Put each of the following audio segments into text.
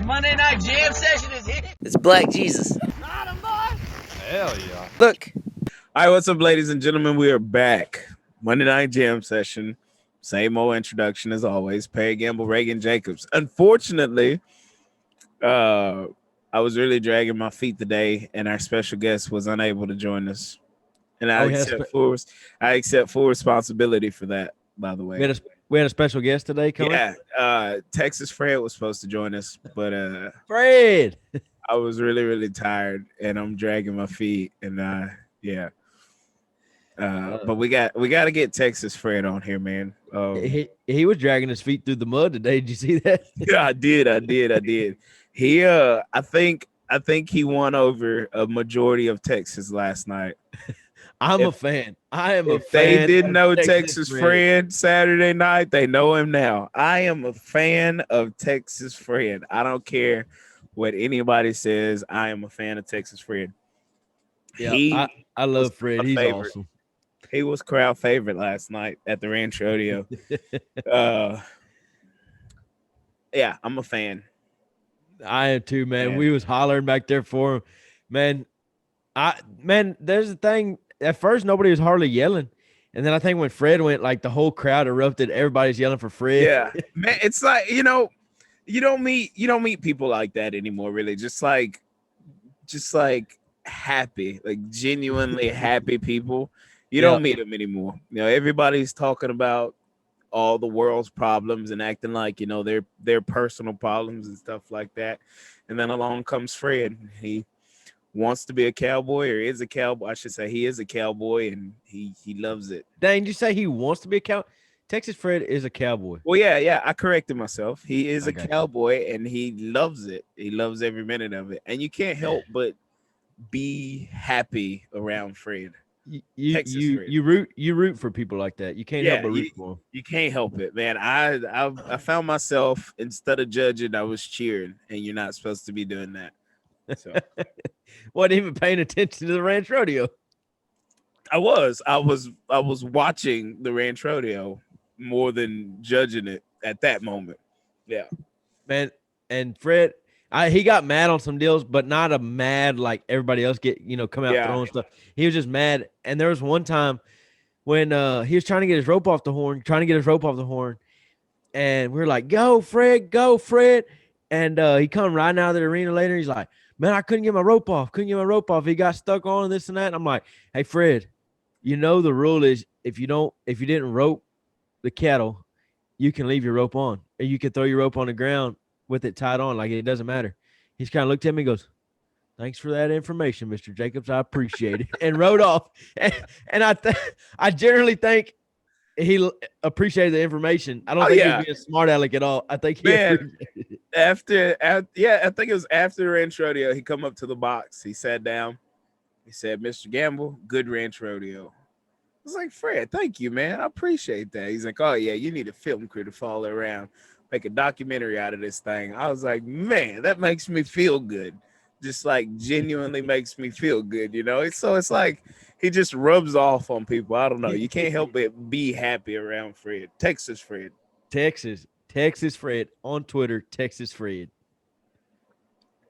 Monday night jam session is here. It's Black Jesus. Not a boy. Hell yeah. Look. All right, what's up, ladies and gentlemen? We are back. Monday night jam session. Same old introduction as always. Perry Gamble, Reagan Jacobs. Unfortunately, I was really dragging my feet today, and our special guest was unable to join us. And I accept full responsibility for that, by the way. We had a special guest today coming. Yeah, Texas Fred was supposed to join us, but Fred. I was really, really tired, and I'm dragging my feet, and yeah. But we got to get Texas Fred on here, man. He was dragging his feet through the mud today. Did you see that? Yeah, I did. He I think he won over a majority of Texas last night. I'm a fan. I am a fan. They didn't know Texas Fred Saturday night. They know him now. I am a fan of Texas Fred. I don't care what anybody says. I am a fan of Texas Fred. Yeah, I love Fred. He's awesome. He was crowd favorite last night at the Ranch Rodeo. Yeah, I'm a fan. I am too, man. We was hollering back there for him. Man, there's a thing. At first, nobody was hardly yelling. And then I think when Fred went, like the whole crowd erupted. Everybody's yelling for Fred. Yeah. Man, it's like, you don't meet people like that anymore, really. Just like happy, like genuinely happy people. You don't meet them anymore. Everybody's talking about all the world's problems and acting like, their personal problems and stuff like that. And then along comes Fred. He wants to be a cowboy, or is a cowboy. I should say he is a cowboy, and he loves it. Dang, did you say he wants to be a cowboy? Texas Fred is a cowboy. Well, yeah, I corrected myself. He is a cowboy, and he loves it. He loves every minute of it. And you can't help but be happy around Fred. You root for people like that. You can't help but root for them. You can't help it, man. I found myself, instead of judging, I was cheering, and you're not supposed to be doing that. So wasn't even paying attention to the Ranch Rodeo. I was watching the Ranch Rodeo more than judging it at that moment. Yeah, man. And Fred, he got mad on some deals, but not a mad like everybody else come out throwing stuff. He was just mad. And there was one time when he was trying to get his rope off the horn, and we were like, "Go, Fred, go, Fred!" And he come riding out of the arena later. He's like, "Man, I couldn't get my rope off. He got stuck on this and that." And I'm like, "Hey, Fred, the rule is if you didn't rope the cattle, you can leave your rope on, or you can throw your rope on the ground with it tied on. Like, it doesn't matter." He's kind of looked at me and goes, "Thanks for that information, Mr. Jacobs. I appreciate it." And rode off. And I generally think he appreciated the information. I don't think he was being smart aleck at all. I think I think it was after the Ranch Rodeo. He come up to the box. He sat down. He said, "Mr. Gamble, good Ranch Rodeo." I was like, "Fred, thank you, man. I appreciate that." He's like, "Oh yeah, you need a film crew to follow around, make a documentary out of this thing." I was like, "Man, that makes me feel good." Just like genuinely makes me feel good, So it's like he just rubs off on people. I don't know. You can't help but be happy around Fred. Texas Fred. Texas Fred on Twitter. Texas Fred.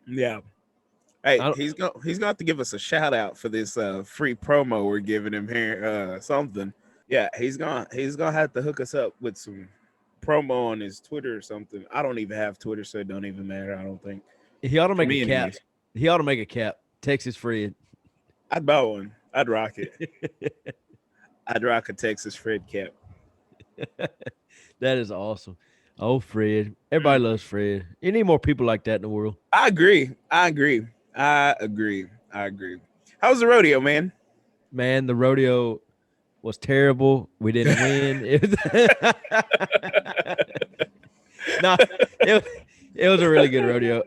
Yeah. Hey, he's gonna have to give us a shout out for this free promo we're giving him here. Something. Yeah, he's gonna have to hook us up with some promo on his Twitter or something. I don't even have Twitter, so it don't even matter. I don't think. He ought to make a cap. He ought to make a cap. Texas Fred. I'd buy one. I'd rock it. I'd rock a Texas Fred cap. That is awesome. Oh, Fred. Everybody loves Fred. You need more people like that in the world. I agree. How's the rodeo, man? Man, the rodeo was terrible. We didn't win. No, it was a really good rodeo.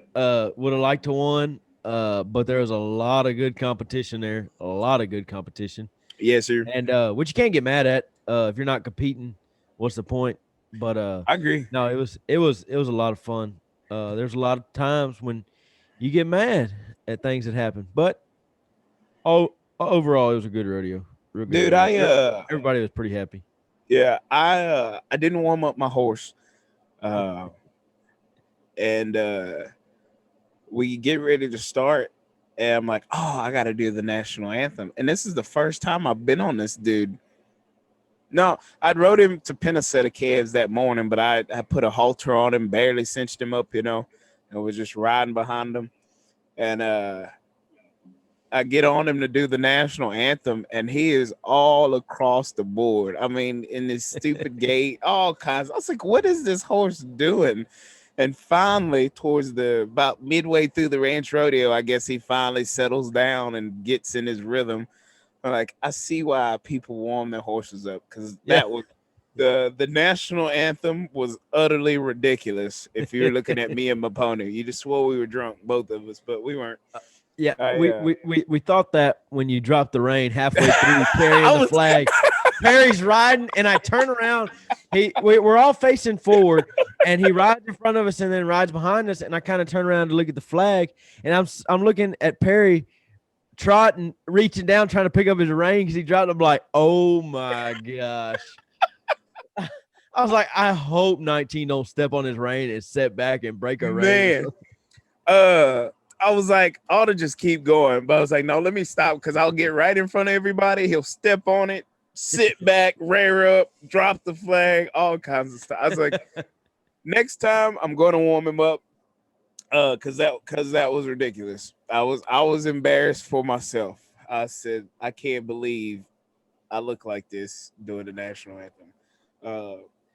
Would have liked to won. But there was a lot of good competition there. A lot of good competition. Yes, sir. And which you can't get mad at. If you're not competing, what's the point? But I agree. No, it was a lot of fun. There's a lot of times when you get mad at things that happen. But overall, it was a good rodeo. Real good Dude, rodeo. Everybody was pretty happy. Yeah, I didn't warm up my horse. And we get ready to start, and I'm like, oh, I got to do the national anthem. And this is the first time I've been on this dude. No, I rode him to pin a set of calves that morning, but I put a halter on him, barely cinched him up, and was just riding behind him. And I get on him to do the national anthem, and he is all across the board. I mean, in this stupid gait, all kinds. I was like, what is this horse doing? And finally, towards about midway through the ranch rodeo, I guess he finally settles down and gets in his rhythm. Like, I see why people warm their horses up, because that was the national anthem was utterly ridiculous. If you're looking at me and my pony, you just swore we were drunk, both of us, but we weren't. We thought that when you dropped the rein halfway through carrying the flag. Perry's riding, and I turn around. We're all facing forward, and he rides in front of us and then rides behind us. And I kind of turn around to look at the flag, and I'm looking at Perry trotting, reaching down, trying to pick up his rein because he dropped. I'm like, oh my gosh. I was like, I hope 19 don't step on his rein and set back and break a rein. I was like, I ought to just keep going. But I was like, no, let me stop, because I'll get right in front of everybody. He'll step on it, sit back, rear up, drop the flag, all kinds of stuff. I was like, next time I'm going to warm him up, because that was ridiculous. I was embarrassed for myself. I said, I can't believe I look like this doing the national anthem.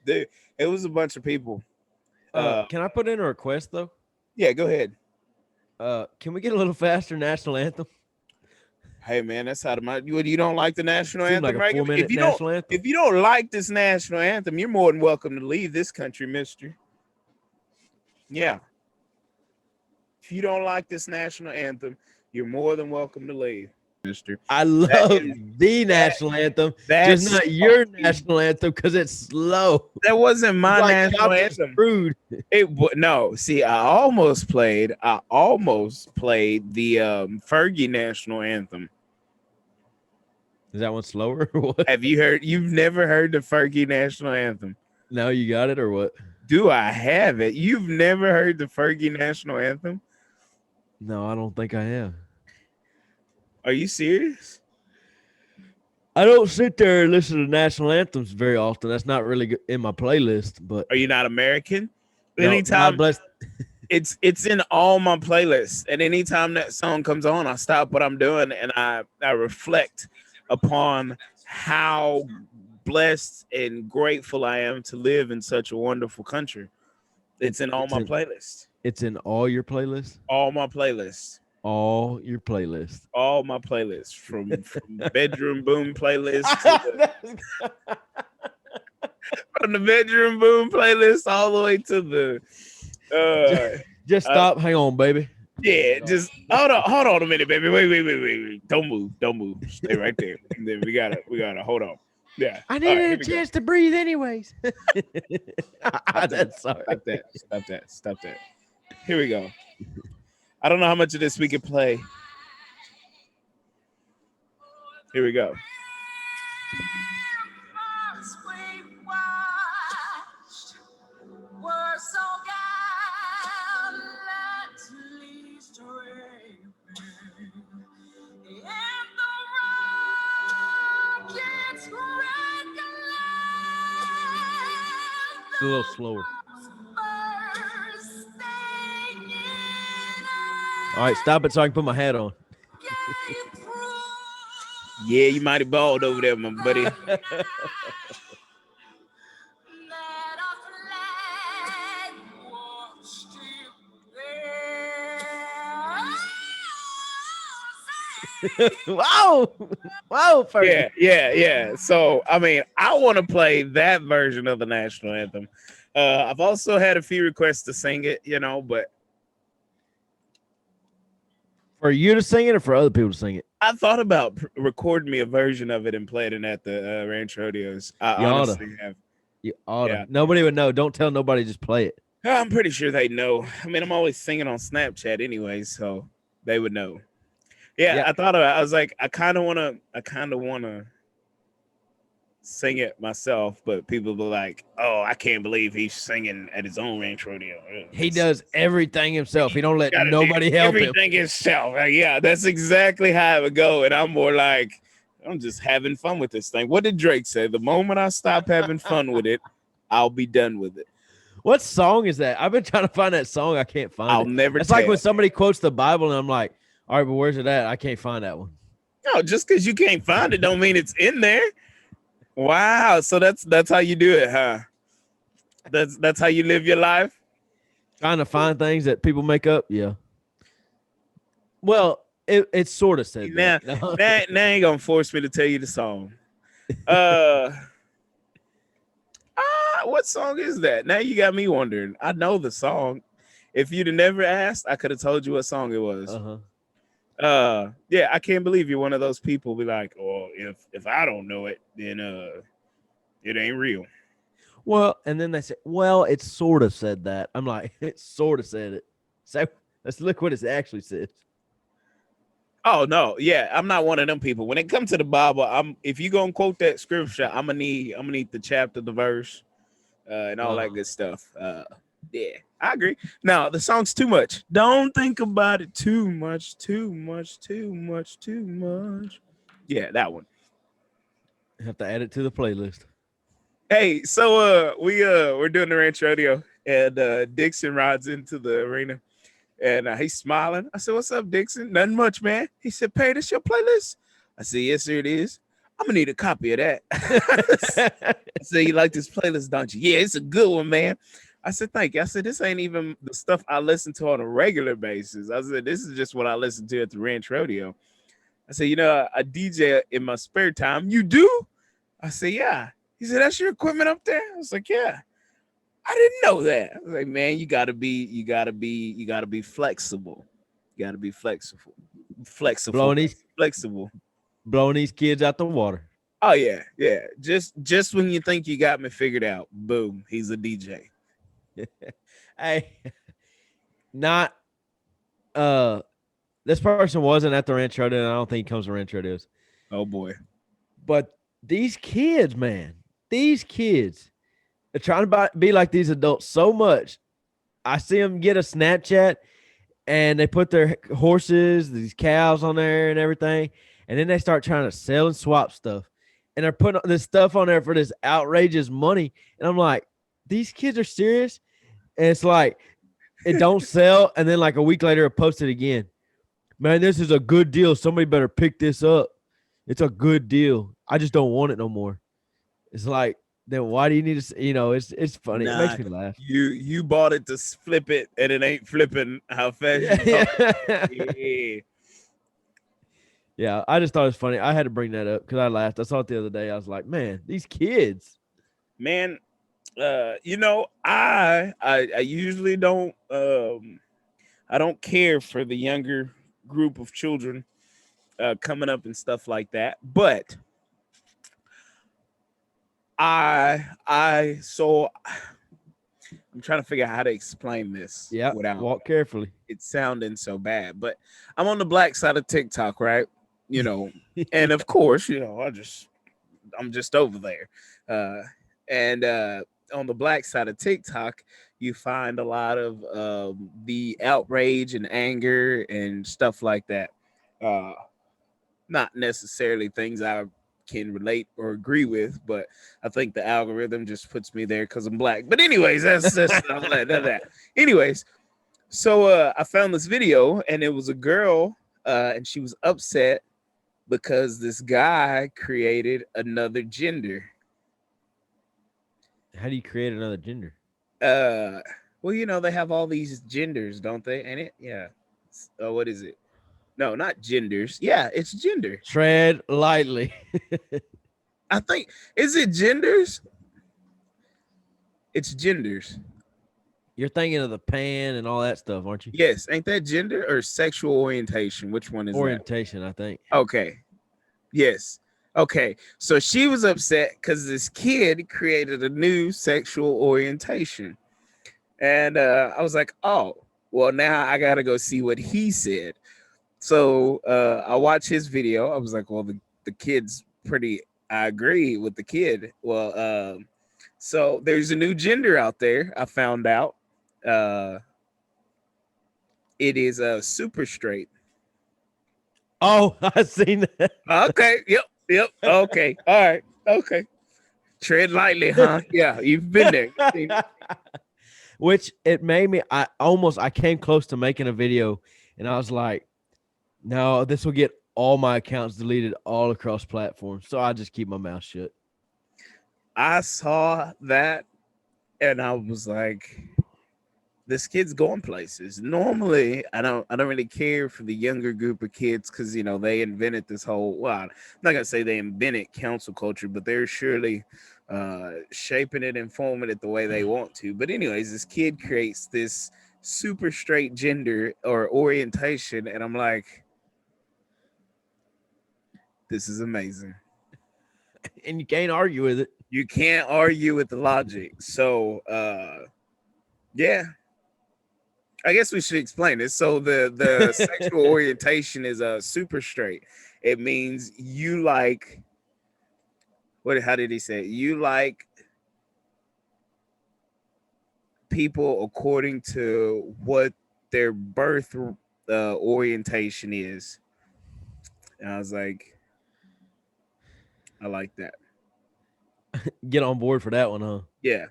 It was a bunch of people. Can I put in a request though? Yeah, go ahead. Can we get a little faster national anthem? Hey man, that's how you don't like the national anthem, like right? If you don't like this national anthem, you're more than welcome to leave this country, mister. Yeah. If you don't like this national anthem, you're more than welcome to leave, mister. I love the national anthem, just not your national anthem because it's slow. That wasn't my national anthem. Rude. No. See, I almost played the Fergie national anthem. Is that one slower or what? Have you heard? You've never heard the Fergie national anthem? No, you got it or what? Do I have it? You've never heard the Fergie national anthem? No, I don't think I have. Are you serious? I don't sit there and listen to national anthems very often. That's not really in my playlist. But are you not American? No, anytime it's in all my playlists, and anytime that song comes on, I stop what I'm doing and I reflect upon how blessed and grateful I am to live in such a wonderful country. It's in all my playlists. It's in all your playlists? All my playlists. All your playlists. All my playlists. From bedroom boom playlist from the bedroom boom playlist all the way to the just stop. Hang on, baby. Yeah, just hold on a minute, baby. Wait. Don't move. Stay right there. And then we gotta hold on. Yeah. I needed a chance to breathe anyways. That's sorry. Stop that. Here we go. I don't know how much of this we can play. Here we go. It's a little slower. All right, stop it so I can put my hat on. Yeah, you mighty bald over there, my buddy. Wow. Yeah. So, I mean, I want to play that version of the national anthem. I've also had a few requests to sing it, but for you to sing it or for other people to sing it? I thought about recording me a version of it and playing it at the ranch rodeos. I honestly have. You ought to. Yeah. Nobody would know. Don't tell nobody. Just play it. I'm pretty sure they know. I mean, I'm always singing on Snapchat anyway, so they would know. Yeah. I thought about it. I was like, I kind of want to sing it myself, but people be like, "Oh, I can't believe he's singing at his own ranch rodeo." He does everything himself. He don't let Gotta nobody do help him. everything himself. Like, yeah, that's exactly how it would go. And I'm more like, I'm just having fun with this thing. What did Drake say? The moment I stop having fun with it, I'll be done with it. What song is that? I've been trying to find that song. I can't find I'll it. never It's like tell. when somebody quotes the Bible and I'm like, all right, but where's it at? I can't find that one. No, just because you can't find it don't mean it's in there. Wow. So that's how you do it, huh? That's how you live your life. Trying to find things that people make up. Yeah. Well, it sort of said Now, that. now ain't gonna force me to tell you the song. What song is that? Now you got me wondering. I know the song. If you'd have never asked, I could have told you what song it was. Yeah, I can't believe you're one of those people be like, oh, if I don't know it, then it ain't real. Well, and then they say, well, it sort of said that. I'm like, it sort of said it. So let's look what it actually says. Oh no, yeah, I'm not one of them people. When it comes to the Bible, if you gonna quote that scripture, I'm gonna need the chapter, the verse, and all that good stuff. Yeah, I agree. Now the song's too much. Don't think about it too much, too much, too much, too much. Yeah, that one. Have to add it to the playlist. Hey, so we're doing the ranch rodeo, and Dixon rides into the arena, and he's smiling. I said, "What's up, Dixon?" "Nothing much, man." He said, "Pay, this your playlist?" I said, "Yes, sir, it is. I'm gonna need a copy of that." I said, "You like this playlist, don't you?" "Yeah, it's a good one, man." I said, "Thank you." I said, "This ain't even the stuff I listen to on a regular basis." I said, "This is just what I listen to at the ranch rodeo." I said, I DJ in my spare time." "You do?" I said, "Yeah." He said, "That's your equipment up there?" I was like, "Yeah." "I didn't know that." I was like, "Man, you gotta be flexible. You gotta be flexible. Flexible. Blowing these kids out the water. Oh yeah, yeah. Just when you think you got me figured out, boom, he's a DJ. Hey, not this person wasn't at the ranch rodeo, and I don't think he comes to ranch rodeos. Oh boy. But these kids, man, these kids are trying to be like these adults so much. I see them get a Snapchat and they put their horses, these cows on there and everything. And then they start trying to sell and swap stuff. And they're putting this stuff on there for this outrageous money. And I'm like, these kids are serious? And it's like, it don't sell. And then like a week later, it posted again. "Man, this is a good deal. Somebody better pick this up. It's a good deal. I just don't want it no more." It's like, then why do you need to? It's funny. It makes me laugh. You bought it to flip it, and it ain't flipping how fast you bought it. Yeah, I just thought it was funny. I had to bring that up because I laughed. I saw it the other day. I was like, man, these kids. Man, I usually don't I don't care for the younger group of children coming up and stuff like that, but I'm trying to figure out how to explain this. Yeah, without walk carefully. it sounding so bad, but I'm on the black side of TikTok, right? And of course, I'm just over there. And on the black side of TikTok, you find a lot of the outrage and anger and stuff like that. Not necessarily things I can relate or agree with, but I think the algorithm just puts me there because I'm black. But anyways, that's that. Anyways, so I found this video, and it was a girl, and she was upset because this guy created another gender. How do you create another gender? Well, they have all these genders, don't they? And it, yeah. What is it? No, not genders. Yeah, it's gender. Tread lightly. I think, is it genders? It's genders. You're thinking of the pan and all that stuff, aren't you? Yes, ain't that gender or sexual orientation? Which one is orientation? I think. Okay. Yes. Okay. So she was upset because this kid created a new sexual orientation. And I was like, oh, well, now I got to go see what he said. So I watched his video. I was like, well, the kid's pretty I agree with the kid. Well, so there's a new gender out there. I found out. It is a super straight. Oh, I seen that. Okay. Yep. Okay. All right. Okay. Tread lightly, huh? Yeah, you've been there. You've seen it. Which it made me. I came close to making a video, and I was like, no, this will get all my accounts deleted all across platforms. So I just keep my mouth shut. I saw that and I was like, this kid's going places. Normally, I don't really care for the younger group of kids because they invented this whole I'm not gonna say they invented council culture, but they're surely shaping it and forming it the way they want to. But anyways, this kid creates this super straight gender or orientation, and I'm like, this is amazing. And you can't argue with it. You can't argue with the logic. So yeah. I guess we should explain it. So the sexual orientation is super straight. It means you like how did he say it? You like people according to what their birth orientation is. And I was like, I like that. Get on board for that one, huh? Yeah.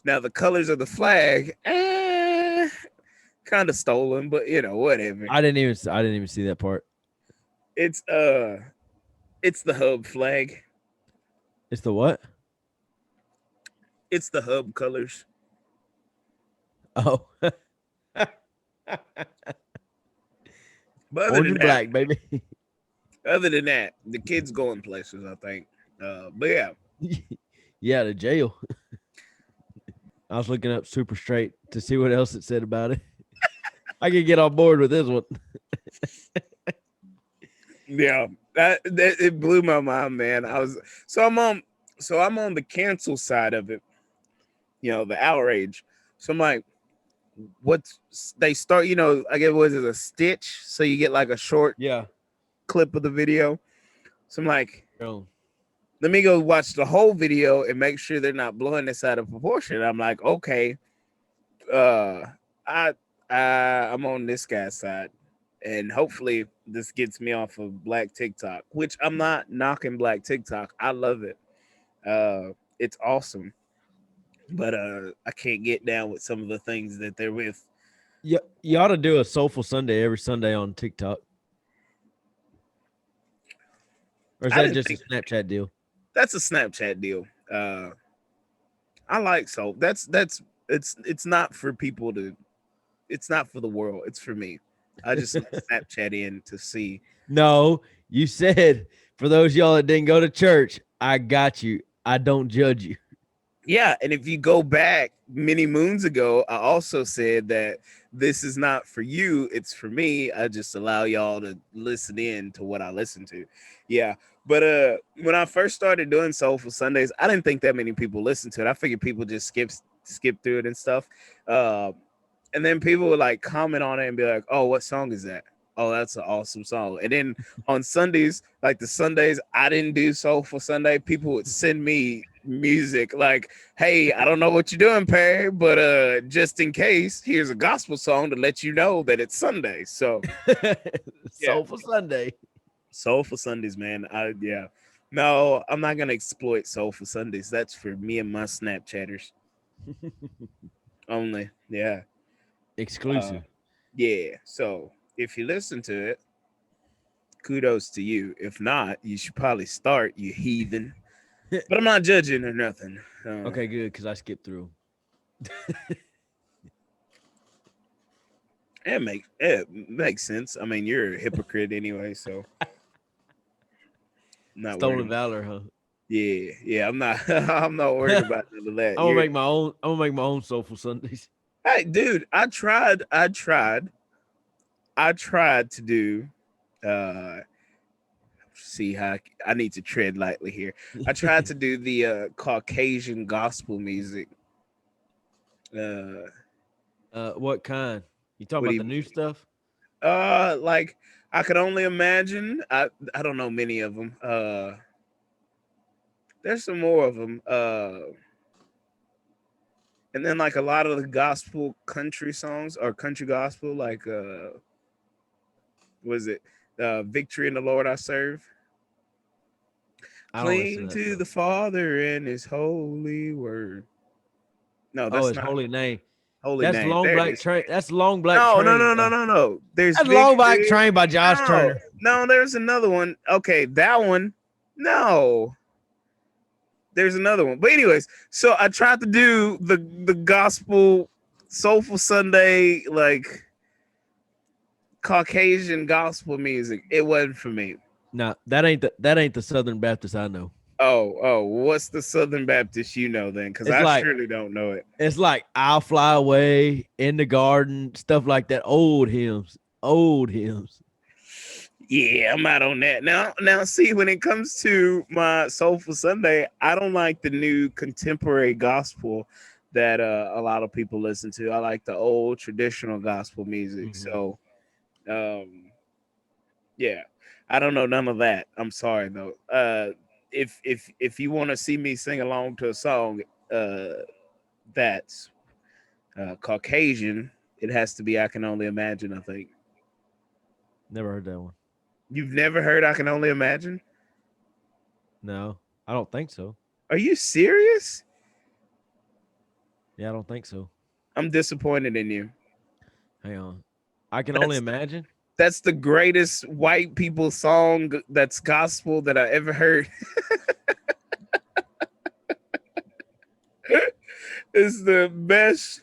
Now the colors of the flag, kind of stolen, but whatever. I didn't even see that part. It's the hub flag. It's the what? It's the hub colors. Oh. But Orange and black, baby. Other than that, the kid's going places, I think. But yeah. Yeah, to jail. I was looking up super straight to see what else it said about it. I could get on board with this one. Yeah, that it blew my mind, man. I'm on the cancel side of it, the outrage. So I'm like, they start, I guess was it a stitch? So you get like a short clip of the video. So I'm like, let me go watch the whole video and make sure they're not blowing this out of proportion. I'm like, okay, I'm on this guy's side, and hopefully this gets me off of Black TikTok, which I'm not knocking Black TikTok. I love it. It's awesome, but I can't get down with some of the things that they're with. You ought to do a Soulful Sunday every Sunday on TikTok. Or is that just a Snapchat deal? That's a Snapchat deal. I like soul. It's not for people to. It's not for the world. It's for me. I just Snapchat in to see. No, you said for those y'all that didn't go to church, I got you. I don't judge you. Yeah, and if you go back many moons ago, I also said that this is not for you, it's for me. I just allow y'all to listen in to what I listen to. Yeah. But when I first started doing Soulful Sundays, I didn't think that many people listened to it. I figured people just skip through it and stuff. And then people would like comment on it and be like, "Oh, what song is that? Oh, that's an awesome song." And then on Sundays, like the Sundays I didn't do Soulful Sunday, people would send me music like, "Hey, I don't know what you're doing, Perry, but just in case, here's a gospel song to let you know that it's Sunday." So Soulful Sunday. Soulful Sundays, man. No, I'm not gonna exploit Soulful Sundays. That's for me and my Snapchatters only. Yeah. Exclusive. Yeah. So if you listen to it, kudos to you. If not, you should probably start, you heathen. But I'm not judging or nothing. Okay, good, because I skipped through. It makes sense. I mean, you're a hypocrite anyway, so not Stolen valor, huh? Yeah. I'm not. I'm not worried about none of that. I'm gonna make my own Soulful Sundays. Hey, dude, I tried to do. See how I need to tread lightly here. I tried to do the Caucasian gospel music. What kind? You talking about the new stuff? Like I could only imagine. I don't know many of them. There's some more of them. And then like a lot of the gospel country songs or country gospel, like was it Victory in the Lord I Serve? I don't listen Cling to that to stuff. the Father and his holy word. No, Oh, that's his not holy name. holy That's name. Long There it Black is. Train. That's Long Black No, no, Train. no, no, no, no. There's That's Long Black Victory. Train by Josh No, Turner. no, there's another one. Okay, that one. No. There's another one. But anyways, so I tried to do the gospel soulful Sunday like Caucasian gospel music. It wasn't for me. No, that ain't the Southern Baptist I know. Oh, what's the Southern Baptist you know then? Because It's I like surely don't know it. it's like I'll Fly Away, In the Garden, stuff like that. Old hymns. Old hymns. Yeah, I'm out on that. Now, see, when it comes to my Soulful Sunday, I don't like the new contemporary gospel that a lot of people listen to. I like the old traditional gospel music. Mhm. So, um, yeah, I don't know none of that. I'm sorry though. If you want to see me sing along to a song, that's Caucasian, it has to be "I Can Only Imagine." I think Never heard that one. you've never heard "I Can Only Imagine." No, I don't think so. Are you serious? Yeah, I don't think so. I'm disappointed in you. Hang on. I can only That's imagine. that's the greatest white people song that's gospel that I ever heard. It's the best.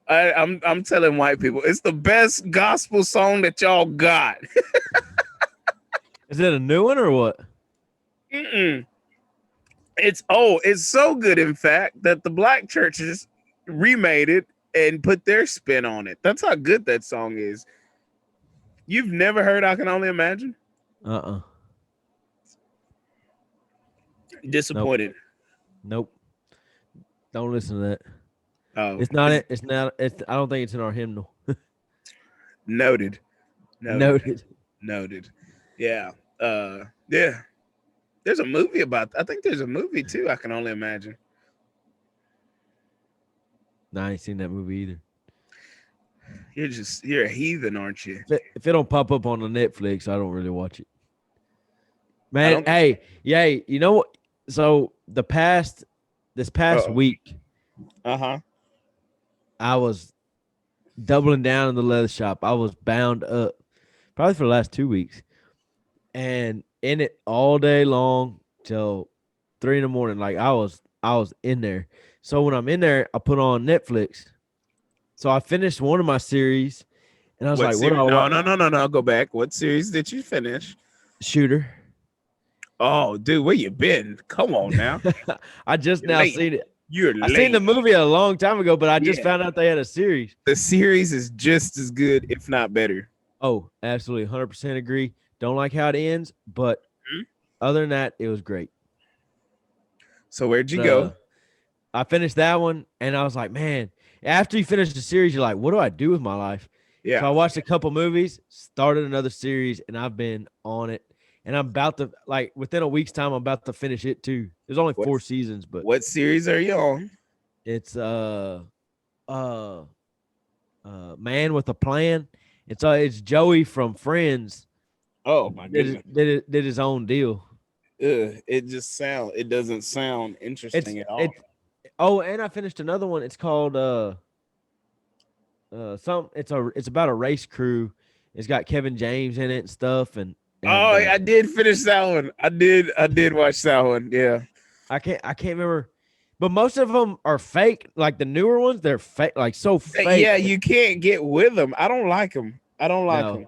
I'm telling white people, it's the best gospel song that y'all got. Is it a new one or what? Mm-mm. It's so good, in fact, that the black churches remade it and put their spin on it. That's how good that song is. You've never heard "I Can Only Imagine"? Uh-uh. Nope. Disappointed. Nope. Don't listen to that. Oh, It's not it. It's not. It's. I don't think it's in our hymnal. noted. Noted. Noted. Noted. Yeah. Yeah. There's a movie about. I think there's a movie too. I Can Only Imagine. No, I ain't seen that movie either. You're a heathen, aren't you? If it don't pop up on the Netflix, I don't really watch it. I Man, don't. hey, yay, you know what? So this past Uh-oh. week, Uh-huh. I was doubling down in the leather shop. I was bound up probably for the last 2 weeks and in it all day long till 3 in the morning. Like I was in there. So when I'm in there, I put on Netflix. So I finished one of my series and I was What like, what do series? I No, watch? no, no, no, no. Go back. What series did you finish? Shooter. Oh, dude, where you been? Come on now. I just You're now late. seen it. You're I seen the late. movie a long time ago, but I just Yeah. found out they had a series. The series is just as good, if not better. Oh, absolutely, 100% agree. Don't like how it ends, but Hmm? other than that, it was great. So where'd you But, go? I finished that one, and I was like, man. After you finish the series, you're like, what do I do with my life? So I Yeah. watched a couple movies, started another series, and I've been on it. And I'm about to within a week's time, I'm about to finish it too. There's only What 4 seasons, but what series are you on? it's uh Man with a Plan. It's Joey from Friends Oh my goodness. did his own deal. It doesn't sound It's interesting at all. it. Oh, and I finished another one. It's called it's about a race crew. It's got Kevin James in it and stuff, and Oh, I did finish that one. I did watch that one. Yeah. I can't remember, but most of them are fake. Like the newer ones, they're fake, like so fake. Yeah, you can't get with them. I don't like them. I don't like No, them.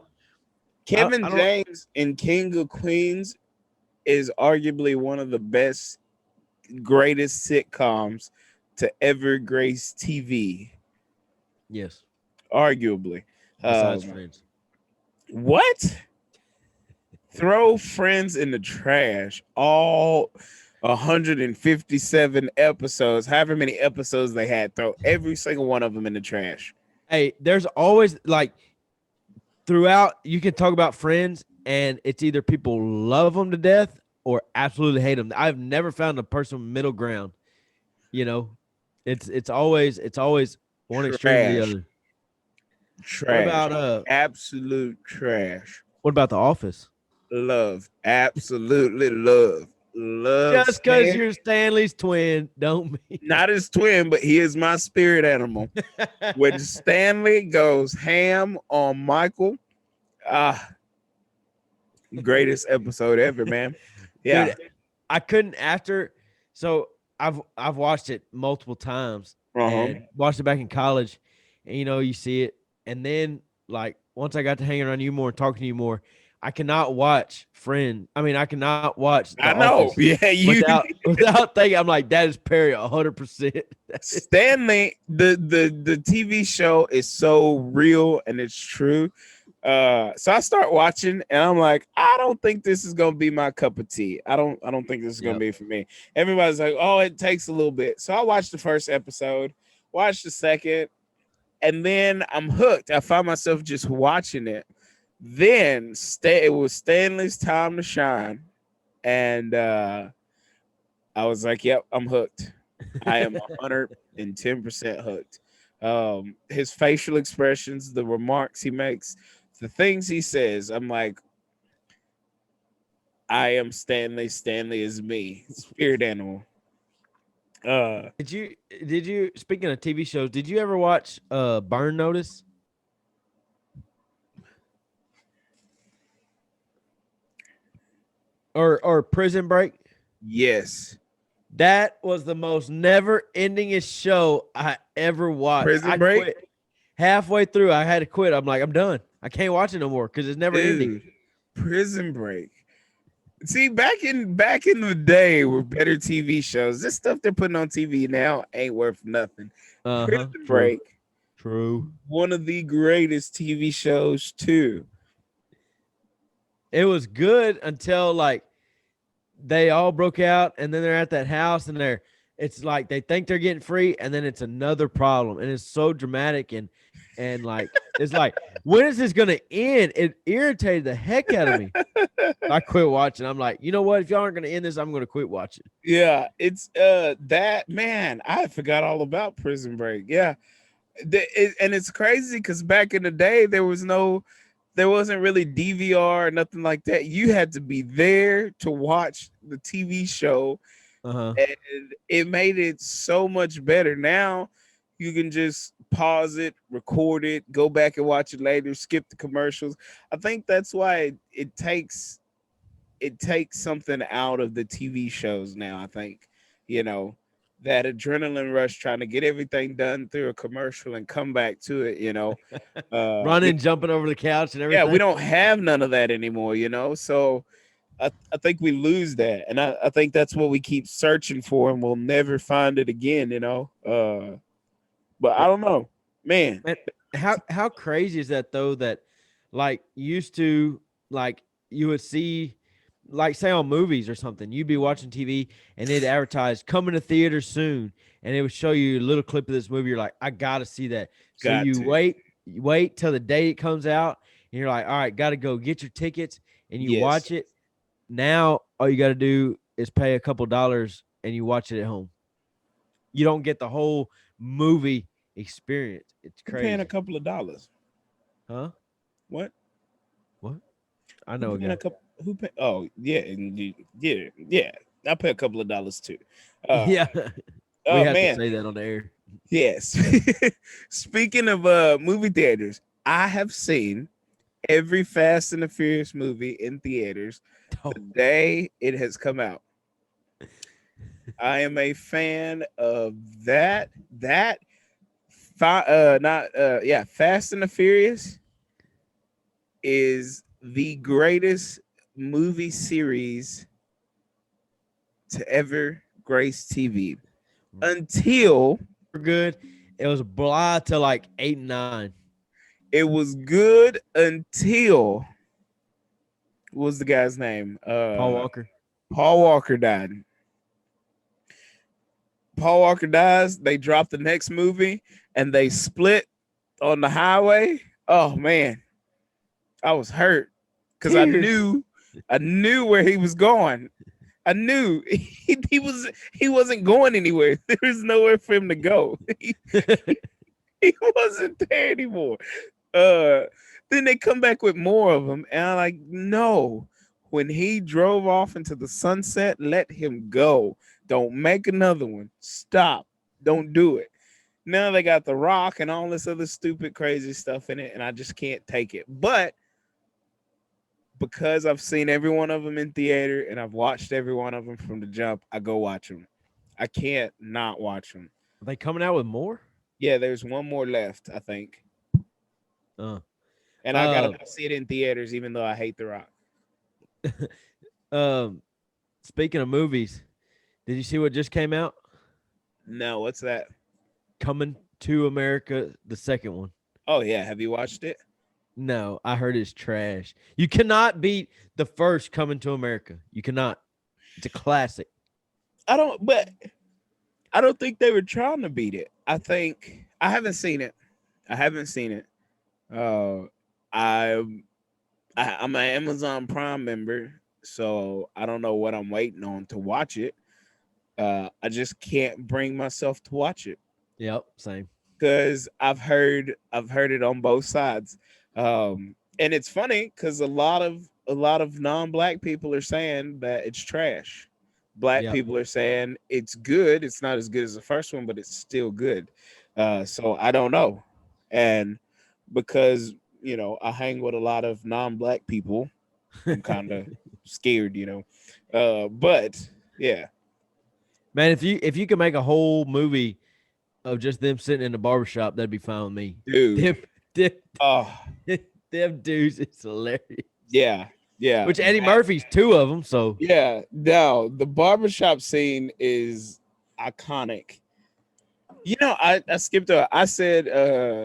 Kevin I don't. James in King of Queens is arguably one of the best, greatest sitcoms to ever grace TV. Yes, Arguably. besides Um, Friends. what? Throw Friends in the trash. All 157 episodes, however many episodes they had, throw every single one of them in the trash. Hey, there's always like throughout. You can talk about Friends, and it's either people love them to death or absolutely hate them. I've never found a person middle ground. You know, it's always one extreme or the Trash. other. What Trash. about Absolute trash. what about The Office? Love. Absolutely love. Love Just because Stan. you're Stanley's twin, don't mean Not his twin, but he is my spirit animal. When Stanley goes ham on Michael, ah, greatest episode ever, man. Yeah. Dude, I couldn't after. So I've watched it multiple times Uh-huh. and watched it back in college, and you see it, and then like once I got to hanging around you more and talking to you more, I cannot watch Friend. I mean, I cannot watch The I know. Office Yeah, you without thinking. I'm like, that is Perry 100%. Stanley, the TV show is so real and it's true. So I start watching and I'm like, I don't think this is gonna be my cup of tea. I don't think this is gonna be for me. Everybody's like, oh, it takes a little bit. So I watched the first episode, watched the second, and then I'm hooked. I find myself just watching it. Then it was Stanley's time to shine, and I was like, "Yep, I'm hooked. I am 110% hooked." His facial expressions, the remarks he makes, the things he says, I'm like, "I am Stanley. Stanley is me. Spirit animal." Did you speaking of TV shows, did you ever watch Burn Notice? Or Prison Break? Yes, That was the most never endingest show I ever watched. Prison I Break. quit halfway through. I had to quit. I'm like, I'm done. I can't watch it no more because it's never ending. Dude, Prison Break. See, back in the day were better TV shows. This stuff they're putting on TV now ain't worth nothing. Prison Break, True. one of the greatest TV shows too. It was good until like they all broke out, and then they're at that house, and it's like they think they're getting free, and then it's another problem, and it's so dramatic and like it's like, when is this gonna end? It irritated the heck out of me. I quit watching. I'm like, you know what? If y'all aren't gonna end this, I'm gonna quit watching. Yeah, it's that man. I forgot all about Prison Break. Yeah, and it's crazy because back in the day there wasn't really DVR or nothing like that. You had to be there to watch the TV show, and it made it so much better. Now you can just pause it, record it, go back and watch it later, skip the commercials. I think that's why it takes something out of the TV shows now. I think, that adrenaline rush trying to get everything done through a commercial and come back to it, running, jumping over the couch and everything. Yeah, we don't have none of that anymore, so I think we lose that, and I think that's what we keep searching for, and we'll never find it again, but I don't know, man. How crazy is that though, that like used to, like you would see, like say on movies or something, you'd be watching TV and they'd advertise coming to theaters soon, and it would show you a little clip of this movie. You're like, I gotta see that. So you wait till the day it comes out, and you're like, all right, gotta go get your tickets, and you watch it. Now all you gotta do is pay a couple dollars and you watch it at home. You don't get the whole movie experience. It's crazy. Paying a couple of dollars, huh? What? I know a couple. Who pay? Oh yeah, yeah. I pay a couple of dollars too. Yeah, we have man. to say that on the air. Yes. Speaking of movie theaters, I have seen every Fast and the Furious movie in theaters the day it has come out. I am a fan of that. Fast and the Furious is the greatest movie series to ever grace TV. Until good, it was blah to like 8 and 9. It was good until, what was the guy's name? Paul Walker. Paul Walker died. Paul Walker dies. They drop the next movie and they split on the highway. Oh man, I was hurt because I knew where he was going. I knew he wasn't going anywhere. There was nowhere for him to go. He wasn't there anymore. Then they come back with more of them, and I'm like, no. When he drove off into the sunset, let him go. Don't make another one. Stop. Don't do it. Now they got The Rock and all this other stupid, crazy stuff in it, and I just can't take it. But because I've seen every one of them in theater and I've watched every one of them from the jump, I go watch them. I can't not watch them. Are they coming out with more? Yeah, there's one more left, I think. Uh, And I gotta go see it in theaters, even though I hate The Rock. Speaking of movies, did you see what just came out? No, what's that? Coming to America, the second one. Oh yeah, have you watched it? No, I heard it's trash. You cannot beat the first Coming to America. You cannot. It's a classic. I don't think they were trying to beat it. I haven't seen it. I'm an Amazon Prime member, so I don't know what I'm waiting on to watch it. I just can't bring myself to watch it. Yep, same. Because I've heard it on both sides. And it's funny because a lot of non-black people are saying that it's trash. Black people are saying it's good. It's not as good as the first one, but it's still good. So I don't know. And because I hang with a lot of non-black people, I'm kind of scared, but yeah. Man, if you could make a whole movie of just them sitting in the barbershop, that'd be fine with me. Dude. Them dudes, it's hilarious. Yeah. Which Eddie Murphy's two of them, so yeah. No, the barbershop scene is iconic. I skipped over. I said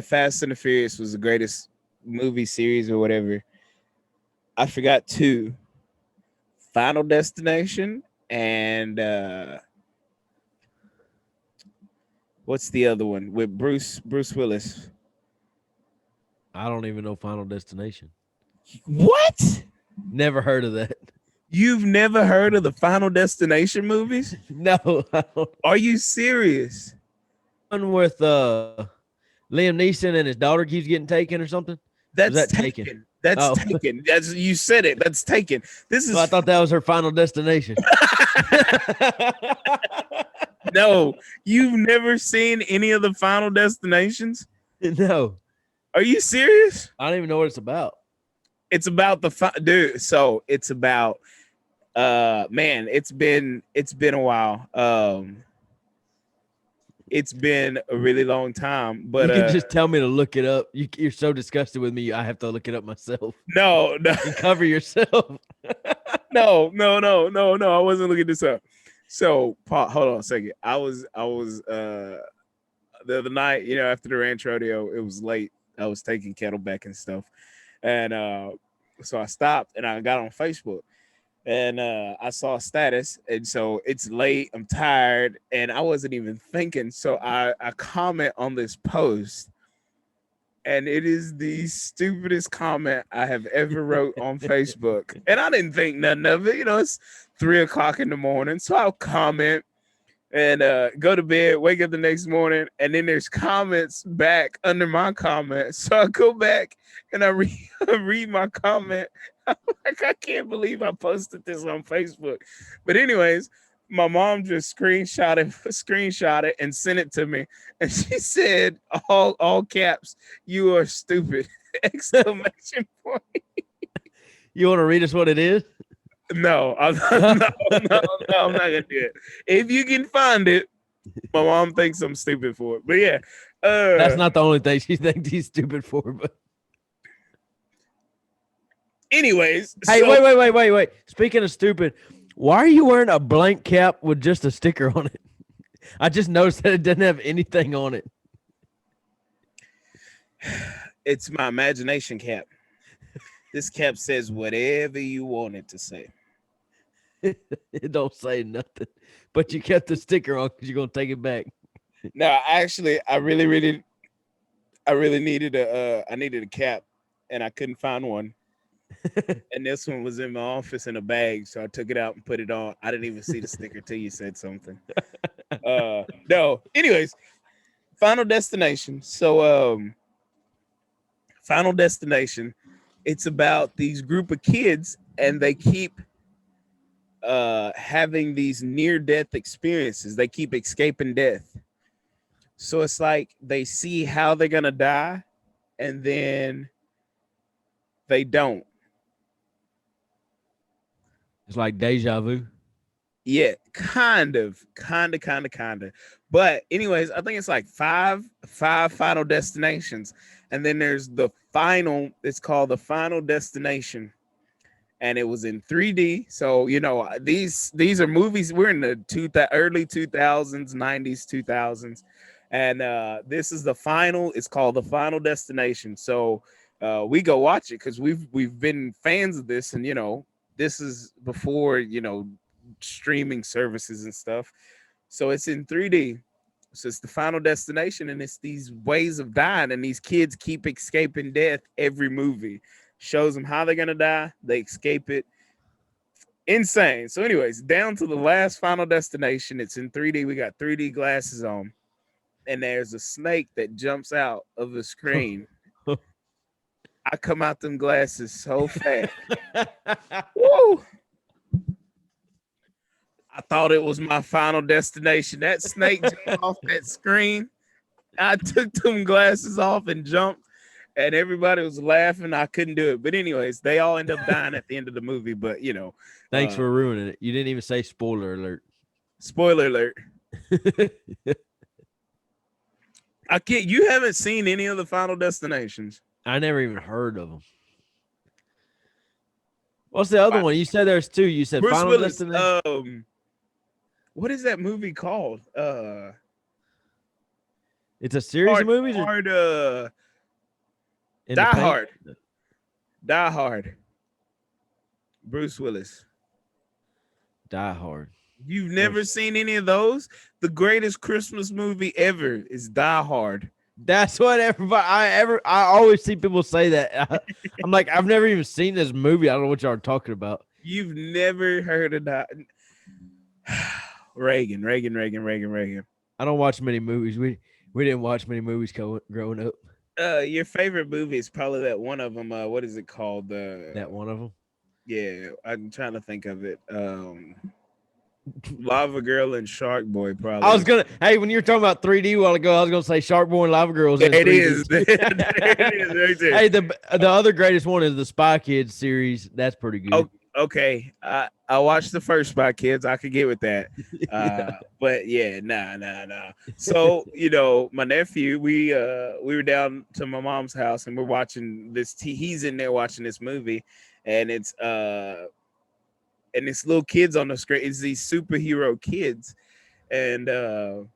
Fast and the Furious was the greatest movie series or whatever. I forgot two. Final Destination and what's the other one with Bruce Willis? I don't even know Final Destination. What? Never heard of that. You've never heard of the Final Destination movies? No. Are you serious? One with Liam Neeson and his daughter keeps getting taken or something? That's Taken. That's Taken. That's, you said it. That's Taken. This is. I thought that was her Final Destination. No, you've never seen any of the Final Destinations? No. Are you serious? I don't even know what it's about. It's about dude. So it's about man. It's been a while. It's been a really long time, but you can just tell me to look it up. You're so disgusted with me, I have to look it up myself. No. You cover yourself. No. I wasn't looking this up. So, Paul, hold on a second. I was the other night, after the ranch rodeo, it was late. I was taking cattle back and stuff, and so I stopped and I got on Facebook. And I saw a status, and so it's late. I'm tired, and I wasn't even thinking. So I comment on this post, and it is the stupidest comment I have ever wrote on Facebook. And I didn't think nothing of it. It's 3:00 in the morning, so I'll comment and go to bed, wake up the next morning, and then there's comments back under my comment. So I go back and I read my comment. I'm like, I can't believe I posted this on Facebook. But anyways, my mom just screenshot it and sent it to me. And she said, all caps, "You are stupid!" Exclamation point. You want to read us what it is? No, I'm not gonna do it. If you can find it, my mom thinks I'm stupid for it. But yeah, that's not the only thing she thinks he's stupid for. But anyways, hey, wait. Speaking of stupid, why are you wearing a blank cap with just a sticker on it? I just noticed that it doesn't have anything on it. It's my imagination cap. This cap says whatever you want it to say. It don't say nothing, but you kept the sticker on because you're gonna take it back. No, actually, I really needed I needed a cap, and I couldn't find one. And this one was in my office in a bag, so I took it out and put it on. I didn't even see the sticker till you said something. No. Anyways, Final Destination. So Final Destination, it's about these group of kids and they keep having these near death experiences. They keep escaping death. So it's like they see how they're gonna die and then they don't. It's like deja vu. Yeah, kind of. But anyways, I think it's like five Final Destinations, and then there's the final. It's called the Final Destination, and it was in 3D. So these are movies. We're in the early 2000s, 90s, 2000s, and this is the final. It's called the Final Destination. So we go watch it because we've been fans of this, and this is before streaming services and stuff. So it's in 3D. So it's the Final Destination, and it's these ways of dying, and these kids keep escaping death every movie. Shows them how they're gonna die, they escape it. Insane. So, anyways, down to the last Final Destination. It's in 3D. We got 3D glasses on, and there's a snake that jumps out of the screen. I come out them glasses so fast. Woo! I thought it was my Final Destination. That snake jumped off that screen. I took them glasses off and jumped, and everybody was laughing. I couldn't do it. But anyways, they all end up dying at the end of the movie. But Thanks for ruining it. You didn't even say spoiler alert. Spoiler alert. I can't. You haven't seen any of the Final Destinations. I never even heard of them. What's the other one? You said there's two. You said Bruce Final Willis. Destination. What is that movie called? It's a series of movies. Die Hard. Die Hard. Bruce Willis. Die Hard. You've never seen any of those? The greatest Christmas movie ever is Die Hard. That's what I always see people say that. I'm like, I've never even seen this movie. I don't know what y'all are talking about. You've never heard of that. Reagan. I don't watch many movies. We didn't watch many movies growing up. Your favorite movie is probably that one of them. What is it called? That one of them. Yeah, I'm trying to think of it. Lava Girl and Shark Boy, probably. I was gonna. Hey, when you were talking about 3D a while ago, I was gonna say Shark Boy and Lava Girls. It is. It is right there. Hey, the other greatest one is the Spy Kids series. That's pretty good. Oh, okay, I watched the first Spy Kids. I could get with that. But yeah, nah. So my nephew, we were down to my mom's house and we're watching this. He's in there watching this movie, and it's little kids on the screen. It's these superhero kids, and so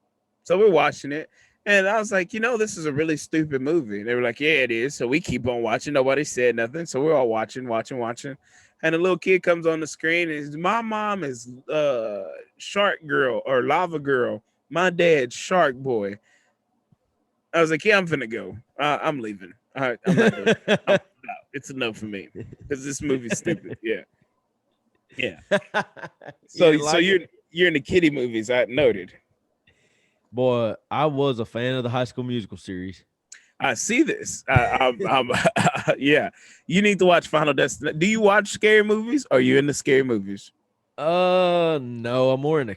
we're watching it. And I was like, this is a really stupid movie. And they were like, yeah, it is. So we keep on watching. Nobody said nothing. So we're all watching. And a little kid comes on the screen and says, my mom is Shark Girl or Lava Girl. My dad's Shark Boy. I was like, yeah, I'm finna go. I'm leaving. All right, I'm not doing it. I'm out. It's enough for me because this movie's stupid. Yeah. So you're in the kiddie movies. I noted. Boy, I was a fan of the High School Musical series. I see this. Yeah. You need to watch Final Destination. Do you watch scary movies? Or are you into scary movies? No, I'm more into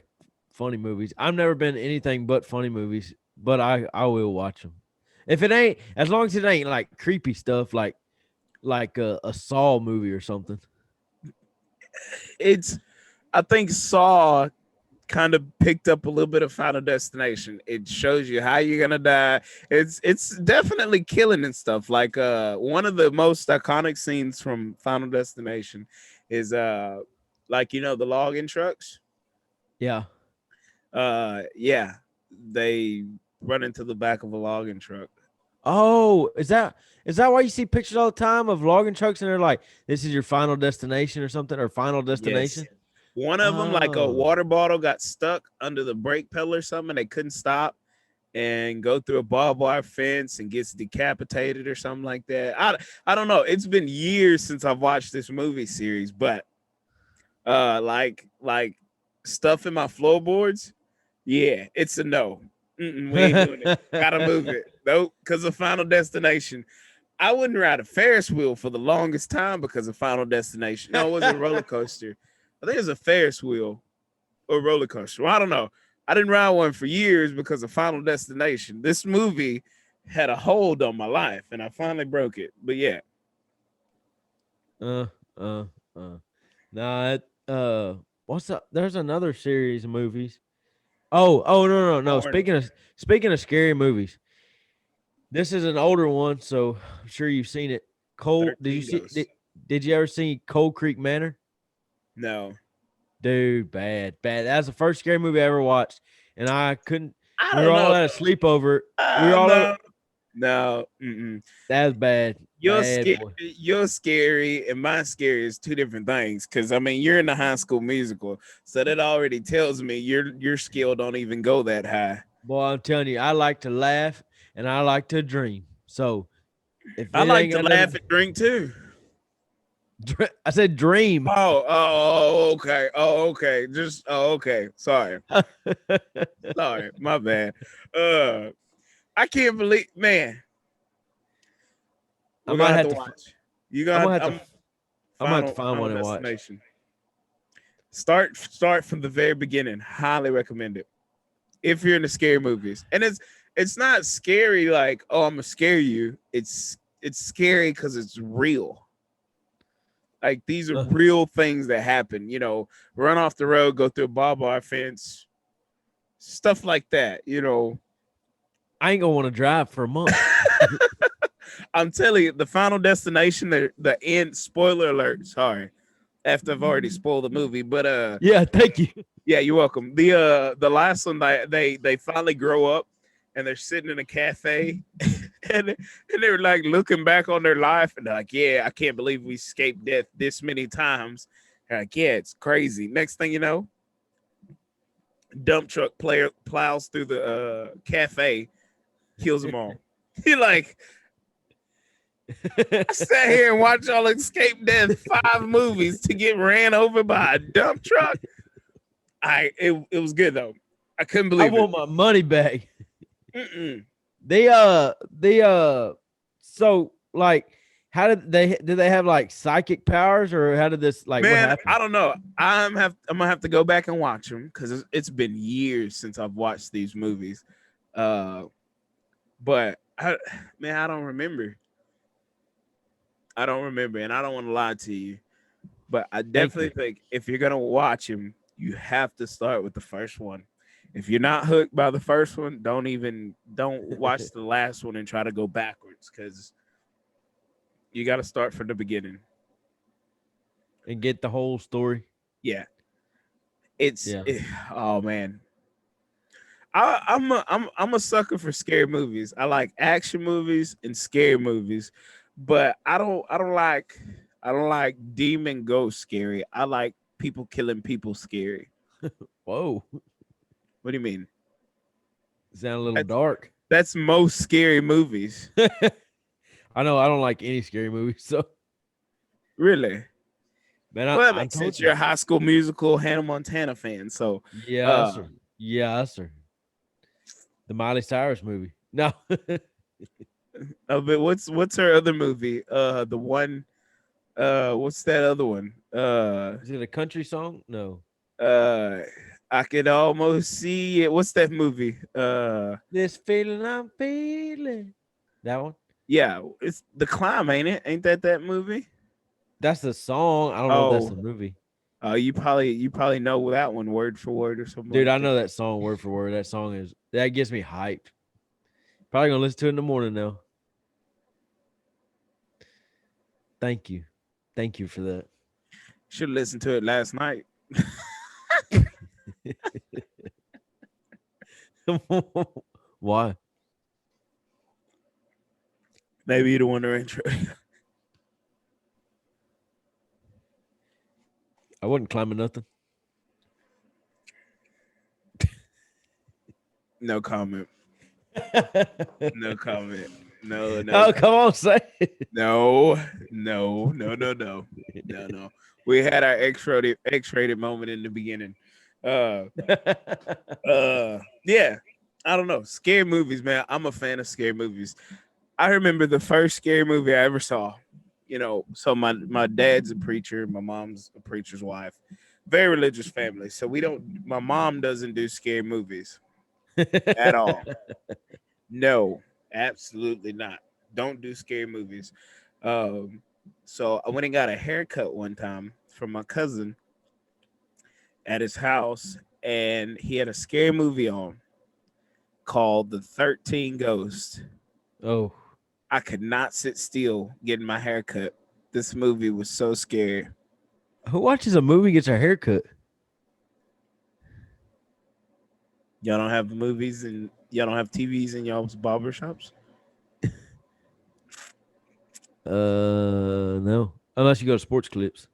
funny movies. I've never been anything but funny movies, but I will watch them. If it ain't, as long as it ain't like creepy stuff, like a Saw movie or something. I think Saw kind of picked up a little bit of Final Destination. It shows you how you're gonna die. It's definitely killing and stuff. Like one of the most iconic scenes from Final Destination is the logging trucks. Yeah. Yeah. They run into the back of a logging truck. Oh, is that why you see pictures all the time of logging trucks and they're like, this is your final destination or something, or final destination? Yes. One of them, like a water bottle, got stuck under the brake pedal or something. They couldn't stop, and go through a barbed wire fence and gets decapitated or something like that. I don't know. It's been years since I've watched this movie series, but like stuff in my floorboards, yeah, it's a no. We ain't doing it. Gotta move it. Nope, because of Final Destination. I wouldn't ride a Ferris wheel for the longest time because of Final Destination. No, it was a roller coaster. I think it was a Ferris wheel or roller coaster. Well, I don't know. I didn't ride one for years because of Final Destination. This movie had a hold on my life, and I finally broke it. But yeah, uh, uh, uh. Nah, what's up? There's another series of movies. Oh, no. Porn, Speaking of scary movies, this is an older one, so I'm sure you've seen it. Cold. Did you 13 see? Ghosts. Did you ever see Cold Creek Manor? No, Dude, bad. That's the first scary movie I ever watched, and I couldn't. I We were don't all know. at a sleepover. We were all at. No, no. Mm-mm. That was bad, You're bad scary. boy. You're scary, and my scary is two different things. Because I mean, you're in the High School Musical, so that already tells me your skill don't even go that high. Boy, I'm telling you, I like to laugh and I like to dream. So if I it like ain't to got laugh nothing, and drink too. I said dream. Okay. Oh, okay. Just, okay. Sorry. I Sorry. My bad. Uh, I can't believe, man. We're gonna might have have to to. watch. You I'm gonna, gonna have to. I'm I'm gonna have to final, find final one and watch. destination. Start from the very beginning. Highly recommend it. If you're into scary movies, and it's not scary like, oh, I'm gonna scare you. It's scary because it's real. Like these are Uh, real things that happen. Run off the road, go through a barbed wire fence, stuff like that. I ain't gonna want to drive for a month. I'm telling you, the Final Destination, the end. Spoiler alert. Sorry, after I've already spoiled the movie, but Yeah, thank you. yeah, you're welcome. The last one, they finally grow up and they're sitting in a cafe and they're like looking back on their life and they're like, yeah, I can't believe we escaped death this many times. They're like, yeah, it's crazy. Next thing you know, dump truck player plows through the cafe, kills them all. You're like, I sat here and watched y'all escape death 5 movies to get ran over by a dump truck. It was good though. I couldn't I believe want my money back. it. So like, how did they have like psychic powers, or how did this like what Man, happened? I don't know. I'm gonna have to go back and watch them because it's been years since I've watched these movies. Uh, but I don't remember. I don't remember, and I don't want to lie to you. But I Thank definitely you. think if you're gonna watch him, you have to start with the first one. If you're not hooked by the first one, don't watch the last one and try to go backwards because you got to start from the beginning. And get the whole story. Yeah, Yeah. oh man, I'm a sucker for scary movies. I like action movies and scary movies, but I don't like demon ghost scary. I like people killing people scary. Whoa. What do you mean? Sound a little That's dark. that's most scary movies. I know I don't like any scary movies, so Really? man, Well, that I makes told sense. you. You're a High School Musical Hannah Montana fan, so Yeah, uh, sir. Yeah, sir. The Miley Cyrus movie. No. but what's her other movie? The one. What's that other one? Is it a country song? No. Uh, I could almost see it. What's that movie? This feeling I'm feeling. That one? Yeah, it's The Climb, ain't it? Ain't that movie? That's the song. I don't know if that's the Oh, movie. you probably know that one word for word or something Dude, like I that. know that song word for word. That gets me hyped. Probably gonna listen to it in the morning now. Thank you. Thank you for that. Should have listened to it last night. Why? Maybe you don't want to intro. I wasn't climbing nothing. No comment. No comment. No, no, Oh, come on, say it. no, no, no, no, no, no, no. We had our X-rated moment in the beginning. Uh, yeah. I don't know. Scary movies, man. I'm a fan of scary movies. I remember the first scary movie I ever saw. So my dad's a preacher, my mom's a preacher's wife. Very religious family. So we don't my mom doesn't do scary movies at all. No, absolutely not. Don't do scary movies. Um, so I went and got a haircut one time from my cousin at his house, and he had a scary movie on called The 13 Ghosts. Oh, I could not sit still getting my haircut. This movie was so scary. who watches a movie gets their haircut? Y'all don't have movies and y'all don't have TVs in y'all's barber shops? No, unless you go to Sports Clips.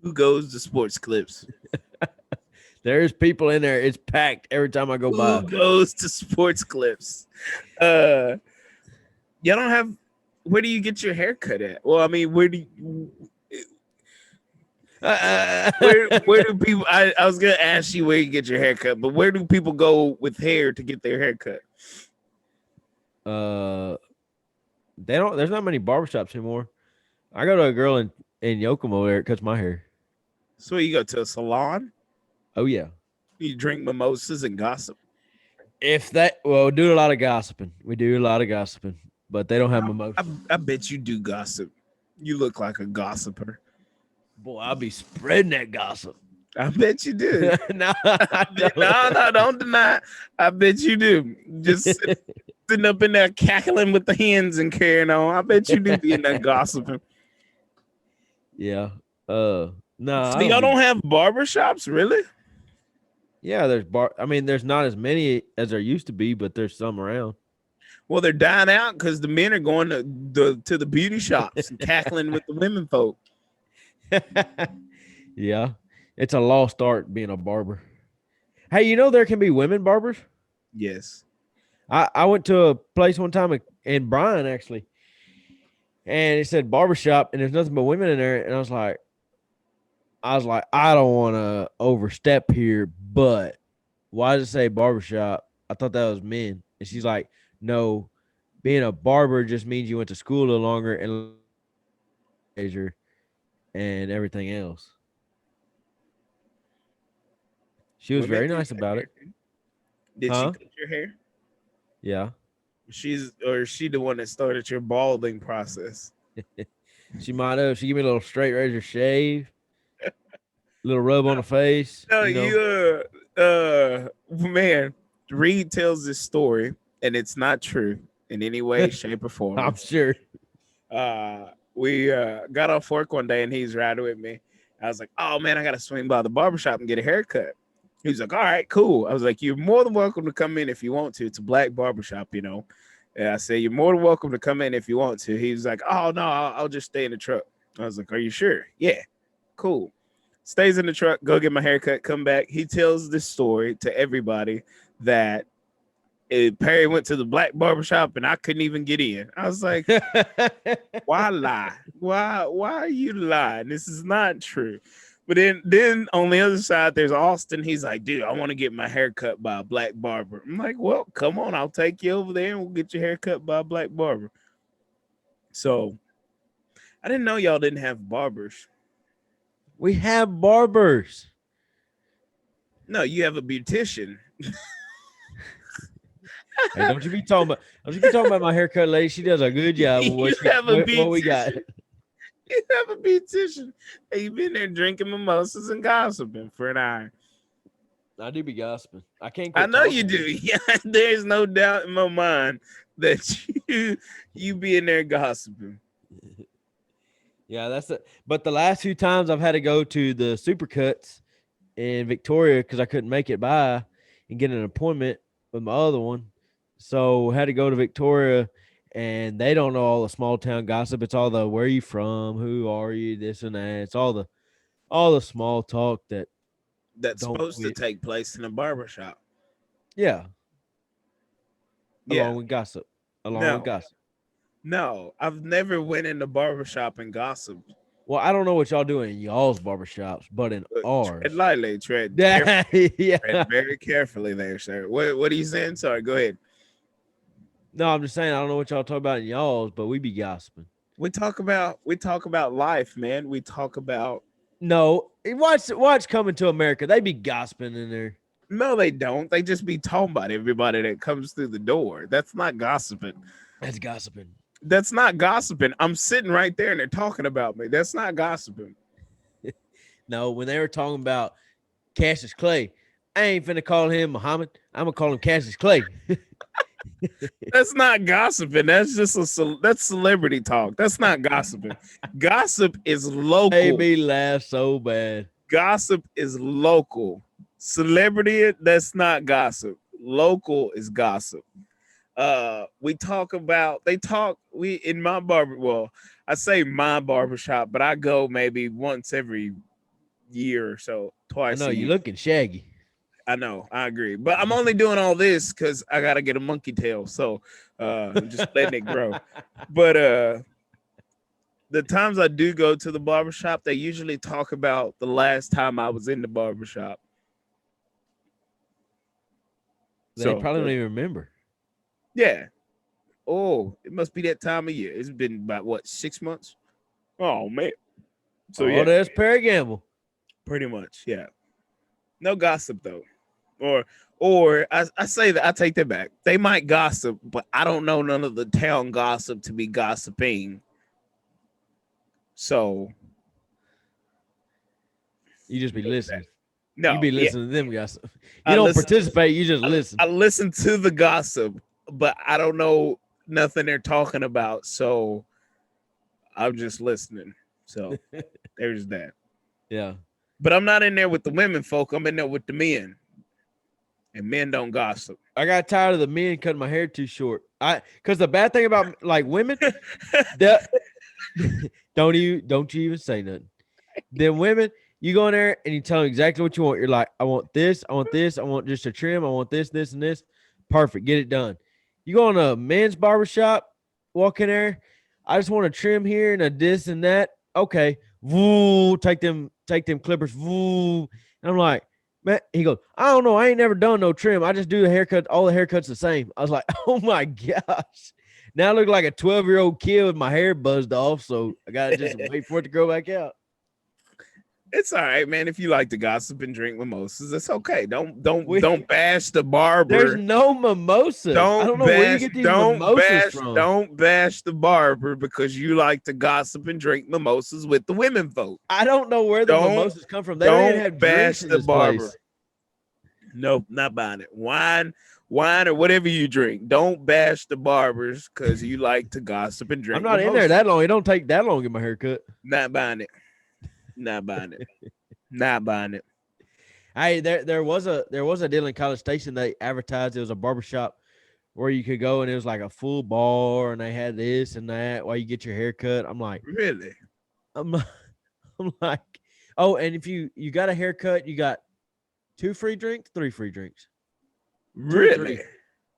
Who goes to sports clips? There's people in there. It's packed every time I go by. Who goes to sports clips? Y'all don't have. Where do you get your haircut at? Well, I mean, where do you, where do people? I was gonna ask you where you get your haircut, but where do people go with hair to get their haircut? They don't. There's not many barbershops anymore. I go to a girl in Yokomo there. It cuts my hair. So you go to a salon, Oh yeah. you drink mimosas and gossip. Well, we do a lot of gossiping. We do a lot of gossiping, but they don't have mimosas. I bet you do gossip. You look like a gossiper. Boy, I'll be spreading that gossip. I bet you do. No, I don't. No, don't deny. I bet you do. Just sitting up in there cackling with the hens and carrying on. I bet you do be in there gossiping. Yeah. No. So y'all don't have barbershops, really? Yeah, I mean, there's not as many as there used to be, but there's some around. Well, they're dying out because the men are going to the beauty shops and cackling with the women folk. Yeah. It's a lost art being a barber. Hey, there can be women barbers? Yes. I went to a place one time in Bryan, actually, and it said barbershop, and there's nothing but women in there. And I was like, I don't want to overstep here, but why does it say barbershop? I thought that was men. And she's like, no, being a barber just means you went to school a little longer and leisure and everything else. She was very nice about it. Did she cut your hair? Yeah. Is she the one that started your balding process? She might have. She gave me a little straight razor shave. Little rub on the face. No, man, Reed tells this story, and it's not true in any way, shape, or form. I'm sure. We got off work one day, and he's riding with me. I was like, oh, man, I got to swing by the barbershop and get a haircut. He was like, all right, cool. I was like, you're more than welcome to come in if you want to. It's a black barbershop, And I said, you're more than welcome to come in if you want to. He was like, oh, no, I'll just stay in the truck. I was like, are you sure? Yeah, cool. Stays in the truck, go get my haircut, come back. He tells this story to everybody that Perry went to the black barbershop and I couldn't even get in. I was like, why lie? Why are you lying? This is not true. But then on the other side, there's Austin. He's like, dude, I want to get my hair cut by a black barber. I'm like, well, come on, I'll take you over there and we'll get your hair cut by a black barber. So I didn't know y'all didn't have barbers. We have barbers. No, you have a beautician. Hey, don't you be talking about my haircut lady. She does a good job. What we got? You have a beautician. Hey, you've been there drinking mimosas and gossiping for an hour. I do be gossiping. I can't. I know you do. Yeah, there's no doubt in my mind that you be in there gossiping. Yeah, that's it. But the last few times I've had to go to the Supercuts in Victoria because I couldn't make it by and get an appointment with my other one. So had to go to Victoria, and they don't know all the small town gossip. It's all the where are you from, who are you, this and that. It's all the small talk that's supposed to take place in a barbershop. Yeah. Yeah. along with gossip. Along with No. gossip. No. I've never went in the barbershop and gossiped. Well, I don't know what y'all do in y'all's barbershops, but in Tread ours. lightly, tread Yeah, yeah. tread very carefully there, sir. What are you saying? Sorry, go ahead. No, I'm just saying I don't know what y'all talk about in y'all's, but we be gossiping. We talk about life, man. We talk about No, watch Coming to America. They be gossiping in there. no, they don't. They just be talking about everybody that comes through the door. That's not gossiping. That's gossiping. That's not gossiping. I'm sitting right there and they're talking about me. That's not gossiping. No, when they were talking about Cassius Clay, I ain't finna call him Muhammad. I'm gonna call him Cassius Clay. That's not gossiping. That's just that's celebrity talk. That's not gossiping. Gossip is Made local. me laugh so bad. Gossip is local. Celebrity, that's not gossip. Local is gossip. We talk about we in my I say my barbershop, but I go maybe once every year or so, I twice know a you year. looking shaggy. I know, I agree. But I'm only doing all this because I gotta get a monkey tail. So I'm just letting it grow. But the times I do go to the barbershop, they usually talk about the last time I was in the barbershop. They probably don't even remember. Yeah. Oh, it must be that time of year. It's been about what, 6 months? Oh man. So yeah, There's Perry Gamble. pretty much. Yeah. No gossip though. Or I say that I take that back. They might gossip, but I don't know none of the town gossip to be gossiping. So You just be listening. no, You be yeah. listening to them gossip. You I don't listen- participate. You just listen. I listen to the gossip, but I don't know nothing they're talking about. So I'm just listening. So there's that. Yeah. But I'm not in there with the women folk. I'm in there with the men. And men don't gossip. I got tired of the men cutting my hair too short. Because the bad thing about like women, that don't you even say nothing. Then women, you go in there and you tell them exactly what you want. You're like, I want this, I want this, I want just a trim, I want this, this, and this. Perfect, get it done. You go in a men's barbershop, walk in there. I just want a trim here and a this and that. Okay, woo, take them clippers, woo. And I'm like, man, he goes, I don't know, I ain't never done no trim. I just do the haircut, all the haircuts the same. I was like, oh my gosh. Now I look like a 12-year-old kid with my hair buzzed off, so I gotta just wait for it to grow back out. It's all right, man. If you like to gossip and drink mimosas, it's okay. Don't bash the barber. There's no mimosas. I don't know where you get these mimosas from. Don't bash the barber because you like to gossip and drink mimosas with the women folk. I don't know where the mimosas come from. They don't even have bash drinks in the this barber. place. Nope, not buying it. Wine or whatever you drink. Don't bash the barbers because you like to gossip and drink. I'm not in there that long. It don't take that long to get my hair cut. Not buying it. Not buying it. Not buying it. Hey, there was a deal in College Station. They advertised it was a barbershop where you could go and it was like a full bar and they had this and that while you get your hair cut. I'm like, really? I'm like, oh, and if you got a haircut, you got 2 free drinks, 3 free drinks. Really?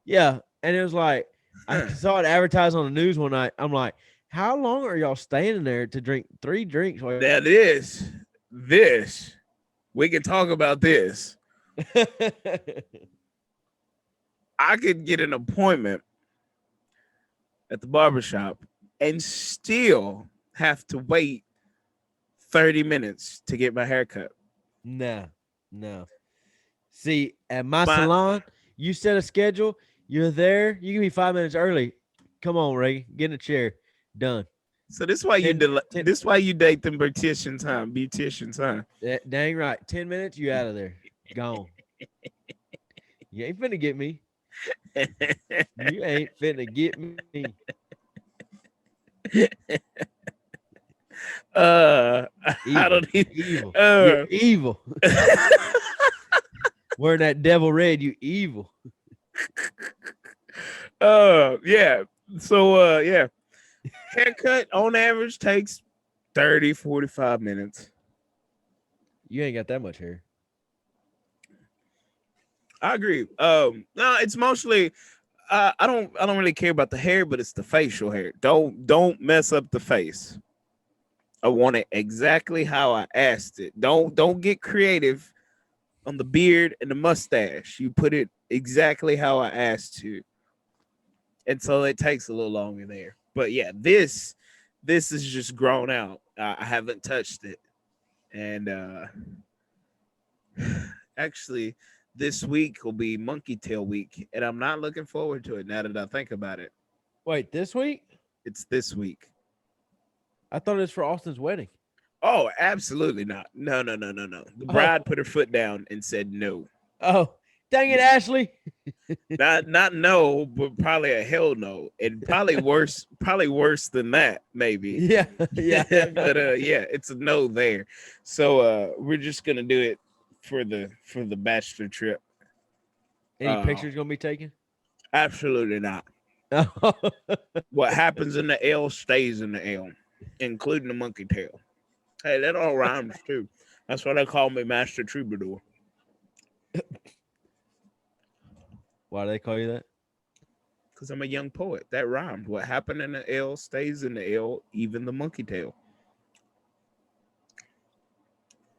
Yeah. And it was like, I saw it advertised on the news one night. I'm like, how long are y'all standing there to drink 3 drinks? Now this, we can talk about this. I could get an appointment at the barbershop and still have to wait 30 minutes to get my haircut. No. See, at my salon, you set a schedule. You're there. You can be 5 minutes early. Come on, Ray. Get in a chair. Done. So this is why this is why you date them beauticians, huh? Dang right. 10 minutes, you out of there. Gone. You ain't finna get me. You ain't finna get me. I don't even evil. You're evil. Wearing that devil red, you evil. Yeah. So yeah. Haircut on average takes 30, 45 minutes. You ain't got that much hair. I agree. No, it's mostly I don't really care about the hair, but it's the facial hair. Don't mess up the face. I want it exactly how I asked it. Don't get creative on the beard and the mustache. You put it exactly how I asked you. And so it takes a little longer there. But yeah, this is just grown out. I haven't touched it. And actually this week will be monkey tail week, and I'm not looking forward to it now that I think about it. Wait, this week? It's this week. I thought it was for Austin's wedding. Oh, absolutely not. No. The bride put her foot down and said no. Oh, dang it, Ashley. Not no, but probably a hell no. And probably worse than that, maybe. Yeah. But yeah, it's a no there. So we're just gonna do it for the bachelor trip. Any pictures gonna be taken? Absolutely not. What happens in the L stays in the L, including the monkey tail. Hey, that all rhymes too. That's why they call me Master Troubadour. Why do they call you that? Because I'm a young poet. That rhymed. What happened in the L stays in the L, even the monkey tail.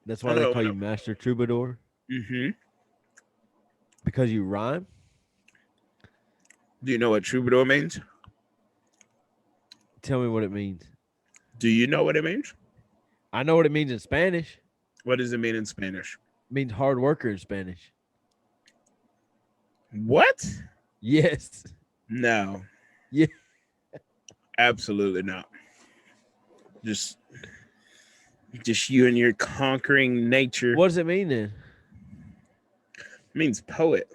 That's why they call you Master Troubadour? Mm-hmm. Because you rhyme? Do you know what troubadour means? Tell me what it means. Do you know what it means? I know what it means in Spanish. What does it mean in Spanish? It means hard worker in Spanish. What? Yes. No. Yeah. Absolutely not. Just you and your conquering nature. What does it mean then? It means poet.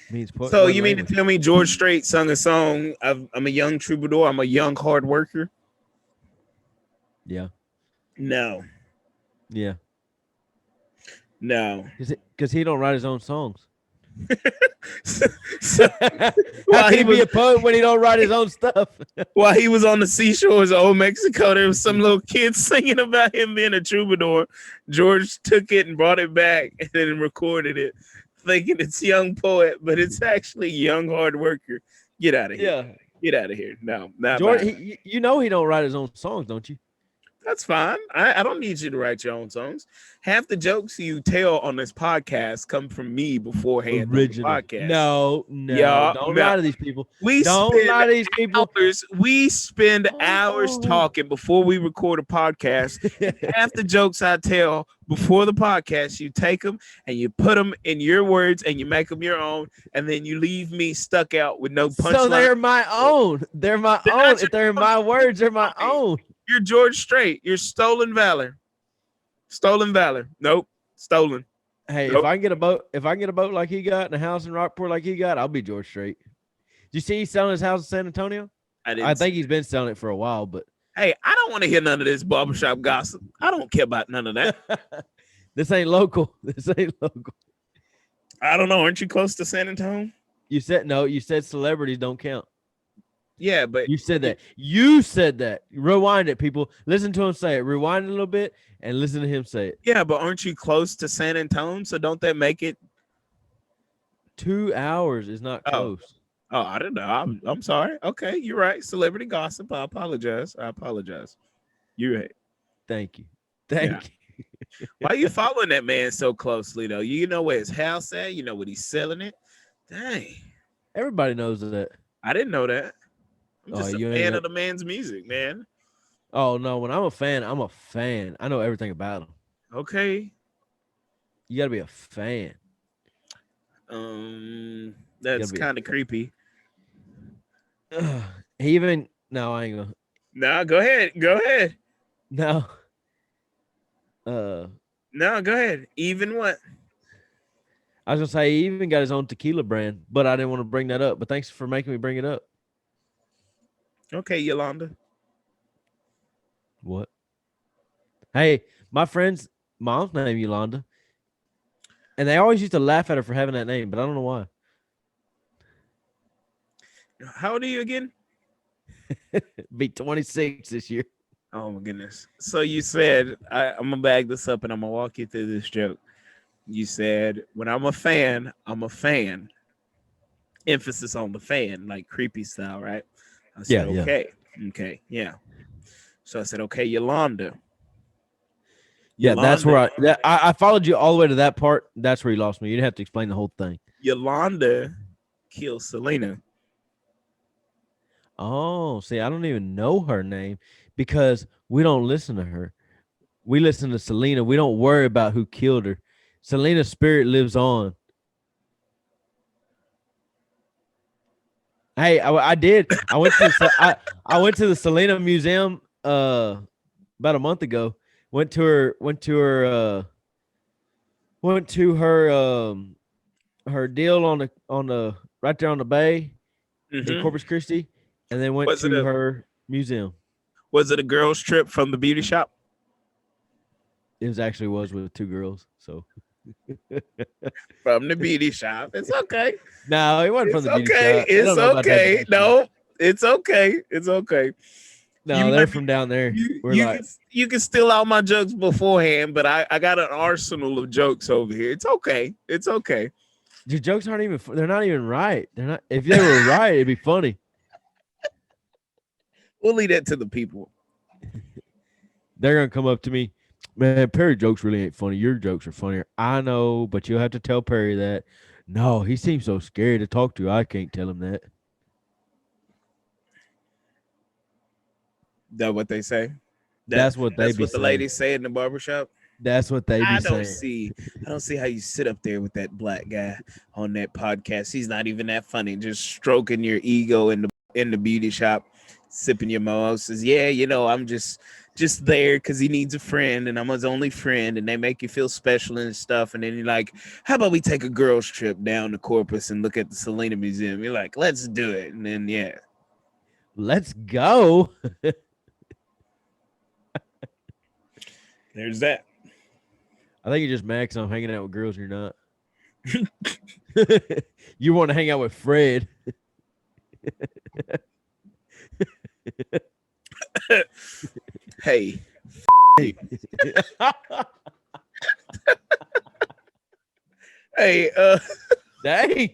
It means poet. So you mean to tell me George Strait sung a song? I'm a young troubadour. I'm a young hard worker. Yeah. No. Yeah. No. Because he don't write his own songs. So, How can he be a poet when he don't write his own stuff? While he was on the seashores of old Mexico, there was some little kids singing about him being a troubadour. George took it and brought it back and then recorded it, thinking it's young poet, but it's actually young hard worker. Get out of here. Yeah. Get out of here. No, not George, you know he don't write his own songs, don't you? That's fine. I don't need you to write your own songs. Half the jokes you tell on this podcast come from me beforehand. Original. Podcast. No. Yeah, don't lie to these people. We don't lie to these people. We spend hours talking before we record a podcast. Half the jokes I tell before the podcast, you take them and you put them in your words and you make them your own, and then you leave me stuck out with no punchline. So they're my own. They're my own. If they're my words, they're my own. You're George Strait. You're stolen valor. Stolen valor. Nope. Stolen. Hey, nope. if I can get a boat like he got and a house in Rockport like he got, I'll be George Strait. Did you see he's selling his house in San Antonio? I think he's been selling it for a while, but hey, I don't want to hear none of this barbershop gossip. I don't care about none of that. This ain't local. This ain't local. I don't know. Aren't you close to San Antonio? You said celebrities don't count. Yeah, but you said that. You said that. Rewind it, people. Listen to him say it. Rewind it a little bit and listen to him say it. Yeah, but aren't you close to San Antonio? So don't that make it 2 hours is not close. Oh, I don't know. I'm sorry. Okay, you're right. Celebrity gossip. I apologize. You're right. Thank you. Thank you. Why are you following that man so closely though? You know where his house at? You know what he's selling it? Dang. Everybody knows that. I didn't know that. I'm just a fan of the man's music, man. Oh no, when I'm a fan, I'm a fan. I know everything about him. Okay. You gotta be a fan. That's kind of creepy. No, I ain't gonna. No, go ahead. No. No, go ahead. Even what? I was gonna say he even got his own tequila brand, but I didn't want to bring that up. But thanks for making me bring it up. Okay, Yolanda. What? Hey, my friend's mom's name Yolanda, and they always used to laugh at her for having that name, but I don't know why. How old are you again? Be 26 this year. Oh my goodness. So you said I'm gonna bag this up and I'm gonna walk you through this joke. You said when I'm a fan, I'm a fan. Emphasis on the fan, like creepy style, right? I Yeah, said, yeah. okay, yeah. So I said, okay, Yolanda. Yeah, that's where Yolanda. I followed you all the way to that part. That's where you lost me. You didn't have to explain the whole thing. Yolanda killed Selena. Oh, see, I don't even know her name because we don't listen to her. We listen to Selena. We don't worry about who killed her. Selena's spirit lives on. Hey, I did. I went to the Selena Museum about a month ago. Went to her deal on the right there on the bay in Hmm. Corpus Christi, and then went Was it to a her museum. girls trip from the beauty shop? It was actually was with two girls. So From the beauty shop. It's okay. no, it wasn't from It's the beauty okay. shop. They It's don't know about that okay. bullshit. No, it's okay. It's okay. You No, they're might be from down there. you We're you like, can you can steal out my jokes beforehand, but I got an arsenal of jokes over here. It's okay. It's okay. your jokes aren't even. They're not even right. They're not. If they were right, it'd be funny. We'll leave that to the people. They're gonna come up to me, man. Perry jokes really ain't funny. Your jokes are funnier. I know, but you'll have to tell Perry that. No, he seems so scary to talk to. I can't tell him that. That what they say? That That's what they that's be what the saying. ladies say in the barbershop. That's what they be I don't saying. see I don't see how you sit up there with that black guy on that podcast. He's not even that funny. Just stroking your ego in the beauty shop, sipping your mimosas. Yeah, I'm just there because he needs a friend and I'm his only friend, and they make you feel special and stuff. And then you're like, how about we take a girls trip down to Corpus and look at the Selena Museum? You're like, let's do it. And then yeah. Let's go. There's that. I think you're just mad because I'm hanging out with girls and you're not. You want to hang out with Fred. Hey. Hey. Hey, Dang.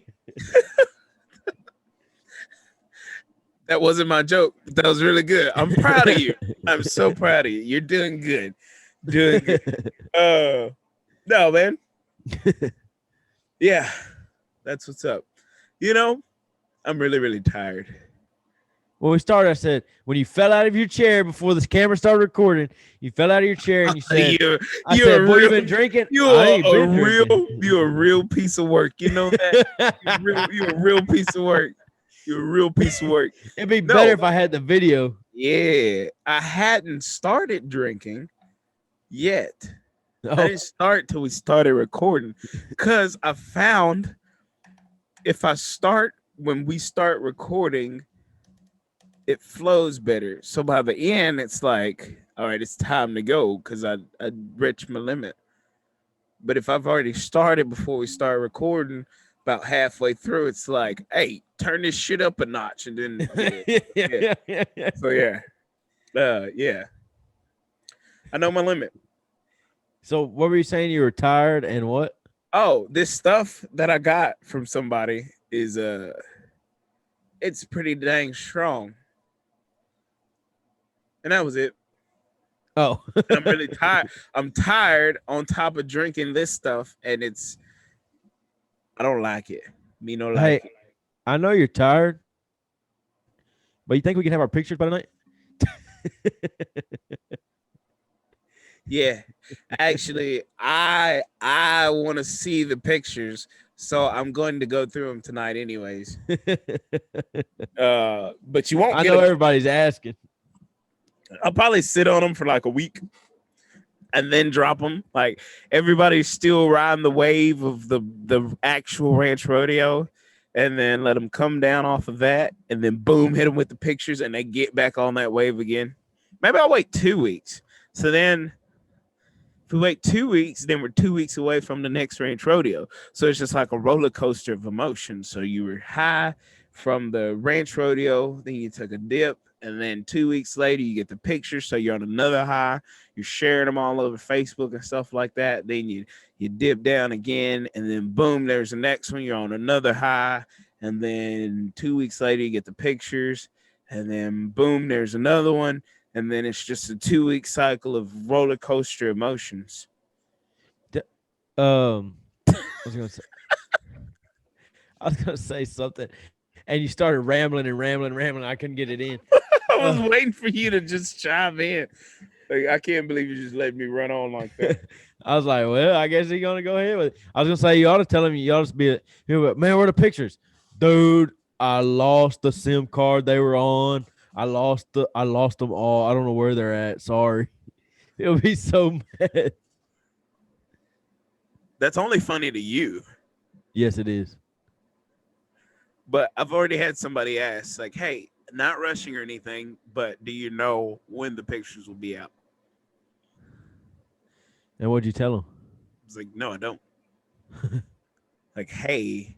that wasn't my joke, but that was really good. I'm proud of you. I'm so proud of you. You're doing good. Doing good. No, man. Yeah, that's what's up. I'm really, really tired. When we started, I said, when you fell out of your chair before this camera started recording, you fell out of your chair and you said, you're I you're said, a boy, you real been drinking? I you're ain't a been real drinking. you're a real piece of work. You know that? You're a real piece of work. You're a real piece of work. It'd be No. better if I had the video. Yeah, I hadn't started drinking yet. I Oh, didn't start till we started recording because I found if I start when we start recording, it flows better. So by the end, it's like, all right, it's time to go because I reached my limit. But if I've already started before we start recording, about halfway through, it's like, hey, turn this shit up a notch, and then yeah. So yeah, yeah, I know my limit. So what were you saying? You were tired and what? Oh, this stuff that I got from somebody is it's pretty dang strong. And that was it. Oh, And I'm really tired. I'm tired on top of drinking this stuff, and I don't like it. Me no like hey, I know you're tired, but you think we can have our pictures by tonight? it. Yeah. Actually, I want to see the pictures, so I'm going to go through them tonight anyways. But you won't I get know them. everybody's asking. I'll probably sit on them for like a week and then drop them. Like everybody's still riding the wave of the actual ranch rodeo, and then let them come down off of that, and then boom, hit them with the pictures, and they get back on that wave again. Maybe I'll wait 2 weeks. So then, if we wait 2 weeks, then we're 2 weeks away from the next ranch rodeo. So it's just like a roller coaster of emotion. So you were high from the ranch rodeo, then you took a dip, and then 2 weeks later you get the picture. So you're on another high. You're sharing them all over Facebook and stuff like that. Then you dip down again, and then boom, there's the next one. You're on another high, and then 2 weeks later you get the pictures, and then boom, there's another one, and then it's just a 2 week cycle of roller coaster emotions. I was gonna say, something, and you started rambling and rambling and rambling. I couldn't get it in. I was waiting for you to just chime in. Like, I can't believe you just let me run on like that. I was like, well, I guess he's gonna go ahead with it. I was gonna say, you ought to tell him, you ought to be, man, where are the pictures, dude? I lost the SIM card they were on. I lost them all. I don't know where they're at. Sorry. He'll be so mad. That's only funny to you. Yes, it is. But I've already had somebody ask, like, hey, not rushing or anything, but do you know when the pictures will be out? And what'd you tell him? I was like, no, I don't. Like, hey.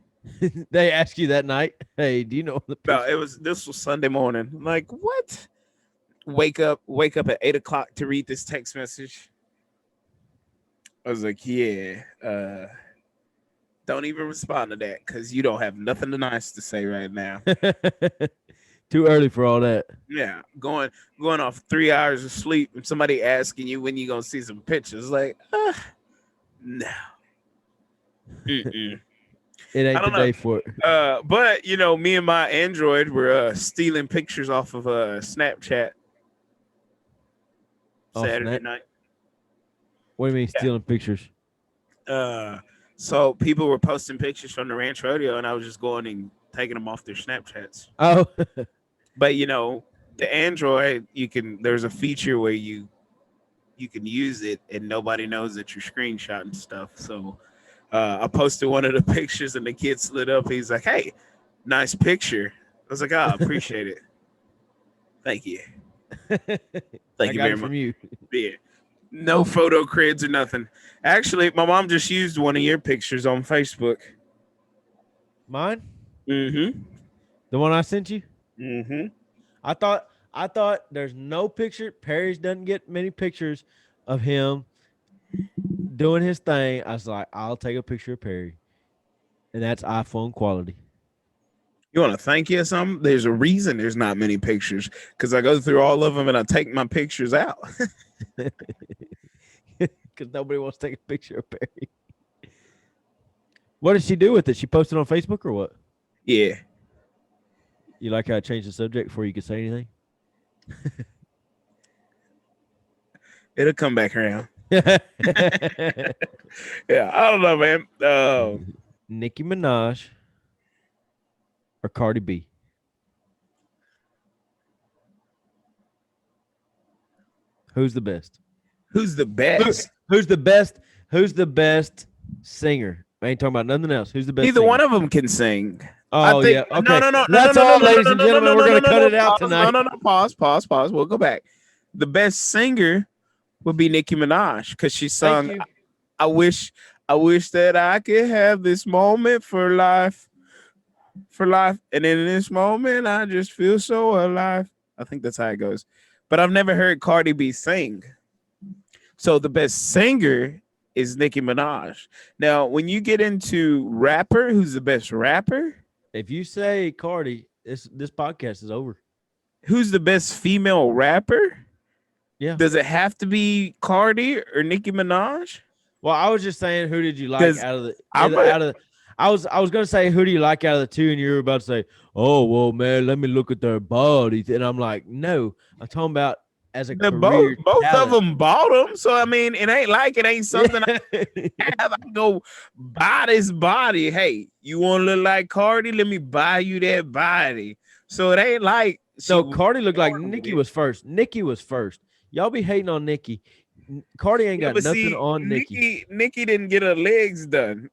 They asked you that night, hey, do you know the picture? No, this was Sunday morning. I'm like, what? Wake up at 8 o'clock to read this text message. I was like, yeah, don't even respond to that because you don't have nothing nice to say right now. Too early for all that. Yeah, going off 3 hours of sleep and somebody asking you when you gonna see some pictures. Like, no. Mm-mm. It ain't the day for it. But me and my Android were stealing pictures off of Snapchat Saturday night. What do you mean stealing pictures? So people were posting pictures from the Ranch Rodeo, and I was just going and taking them off their Snapchats. Oh, but the Android, there's a feature where you can use it and nobody knows that you're screenshotting stuff. So I posted one of the pictures and the kid slid up. He's like, hey, nice picture. I was like, I appreciate it. Thank you. Thank you very much. From you. Yeah. No photo creds or nothing. Actually, my mom just used one of your pictures on Facebook. Mine? Mm-hmm. The one I sent you? Mm-hmm. I thought there's no picture. Perry's doesn't get many pictures of him doing his thing. I was like, I'll take a picture of Perry. And that's iPhone quality. You want to thank you or something? There's a reason there's not many pictures because I go through all of them and I take my pictures out. Because nobody wants to take a picture of Perry. What did she do with it? She posted on Facebook or what? Yeah. You like how I changed the subject before you could say anything? It'll come back around. Yeah, I don't know, man. Nicki Minaj or Cardi B? Who's the best? Who's the best? Who's the best? Who's the best singer? I ain't talking about nothing else. Who's the best? Neither singer? one of them can sing. Oh, yeah. Okay. No. That's all, ladies and gentlemen. We're going to cut it out tonight. No. Pause. We'll go back. The best singer would be Nicki Minaj because she sung, I wish that I could have this moment for life. And in this moment, I just feel so alive. I think that's how it goes. But I've never heard Cardi B sing. So the best singer is Nicki Minaj. Now, when you get into rapper, who's the best rapper? If you say Cardi, this podcast is over. Who's the best female rapper? Yeah. Does it have to be Cardi or Nicki Minaj? Well, I was just saying, who did you like out of the? I was gonna say, who do you like out of the two, and you were about to say, oh well, man, let me look at their bodies, and I'm like, no, I'm talking about as a career both talent. of them bought them, so I mean, it ain't something I have. I go buy this body. Hey, you want to look like Cardi? Let me buy you that body. So it ain't like Cardi looked like Nicki was first. Nicki was first. Y'all be hating on Nicki. Cardi ain't got nothing on Nicki. Nicki didn't get her legs done.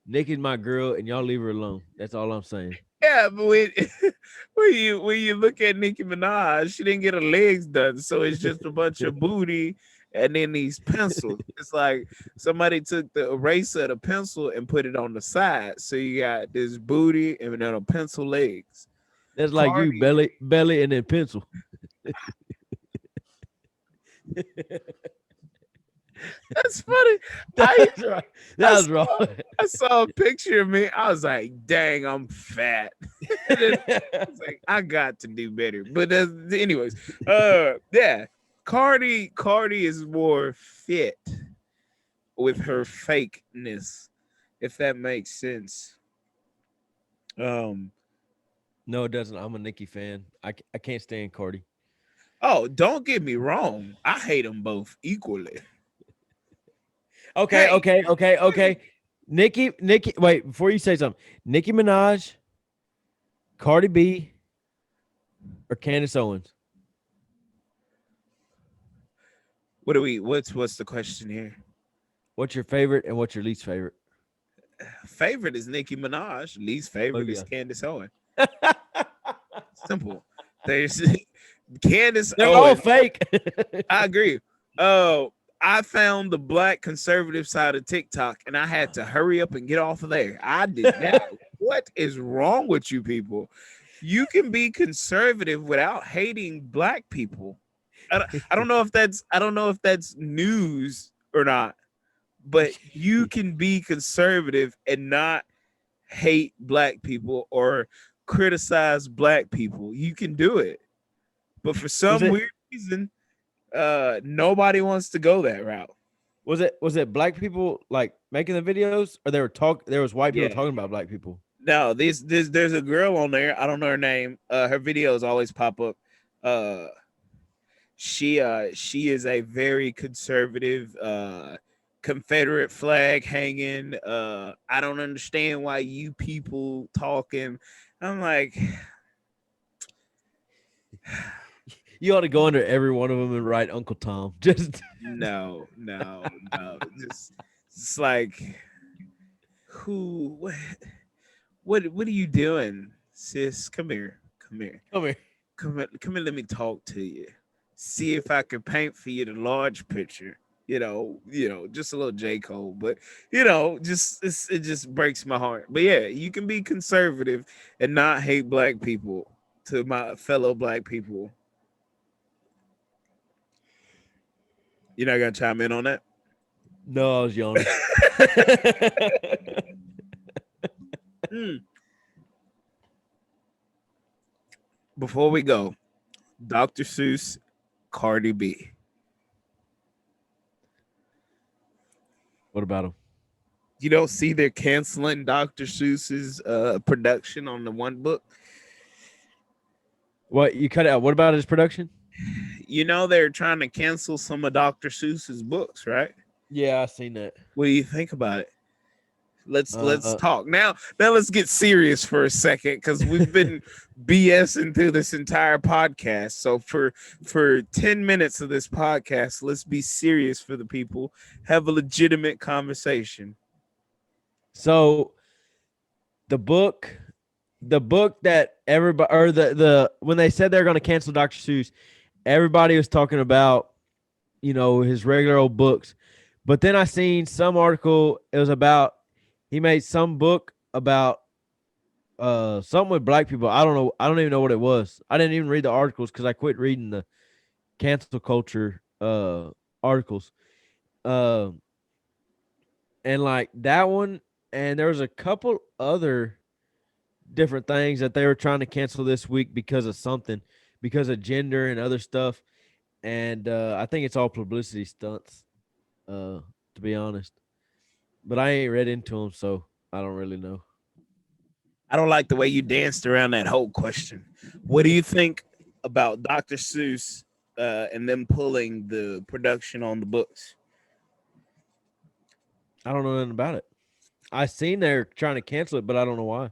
Nicki's my girl, and y'all leave her alone. That's all I'm saying. Yeah, but when you look at Nicki Minaj, she didn't get her legs done, so it's just a bunch of booty and then these pencils. It's like somebody took the eraser of the pencil and put it on the side, so you got this booty and then a pencil legs. That's like Cardi. You belly, and then pencil. That's funny. I That's right. I That was wrong. saw I saw a picture of me. I was like, dang, I'm fat. And then I was like, I got to do better. But anyways, yeah, Cardi is more fit with her fakeness, if that makes sense. Um, No, it doesn't. I'm a Nicki fan. I can't stand Cardi. oh, don't get me wrong. I hate them both equally. Okay, Hey, okay. Nicki. Wait, before you say something, Nicki Minaj, Cardi B, or Candace Owens. what's the question here? What's your favorite and what's your least favorite? Favorite is Nicki Minaj. Least Oh favorite is yeah. Candace Owens. Simple. There's Candace They're all Owens. fake. I agree. Oh, I found the black conservative side of TikTok and I had to hurry up and get off of there. I did not. What is wrong with you people? You can be conservative without hating black people. I don't know if that's news or not, but you can be conservative and not hate black people or criticize black people. You can do it. But for was some it weird reason, nobody wants to go that route. was it black people like making the videos, or there was white people Yeah. talking about black people? No, there's a girl on there. I don't know her name. Her videos always pop up. Uh, she is a very conservative, Confederate flag hanging. I don't understand why you people talking. I'm like, You ought to go under every one of them and write Uncle Tom. Just no. Just it's like who what are you doing, sis? Come here. Come here. come here. Come here, let me talk to you. See if I can paint for you the large picture. Just a little J. Cole, but it just breaks my heart. But yeah, you can be conservative and not hate black people to my fellow black people. You're not gonna chime in on that? No, I was yawning. Mm. Before we go, Dr. Seuss, Cardi B. What about him? You don't see they're canceling Dr. Seuss's production on the one book. What, you cut it out? What about his production? They're trying to cancel some of Dr. Seuss's books, right? Yeah, I seen that. What do you think about it? Let's Uh, talk now. Now let's get serious for a second because we've been BSing through this entire podcast. So for 10 minutes of this podcast, let's be serious for the people. Have a legitimate conversation. so the book that everybody, or the when they said they're going to cancel Dr. Seuss, everybody was talking about his regular old books. But then I seen some article. It was about he made some book about something with black people. I don't know. I don't even know what it was. I didn't even read the articles because I quit reading the cancel culture articles. Uh, and like that one, and there was a couple other different things that they were trying to cancel this week because of something, because of gender and other stuff. And I think it's all publicity stunts, to be honest. But I ain't read into them, so I don't really know. I don't like the way you danced around that whole question. What do you think about Dr. Seuss and them pulling the production on the books? I don't know nothing about it. I seen they're trying to cancel it, but I don't know why.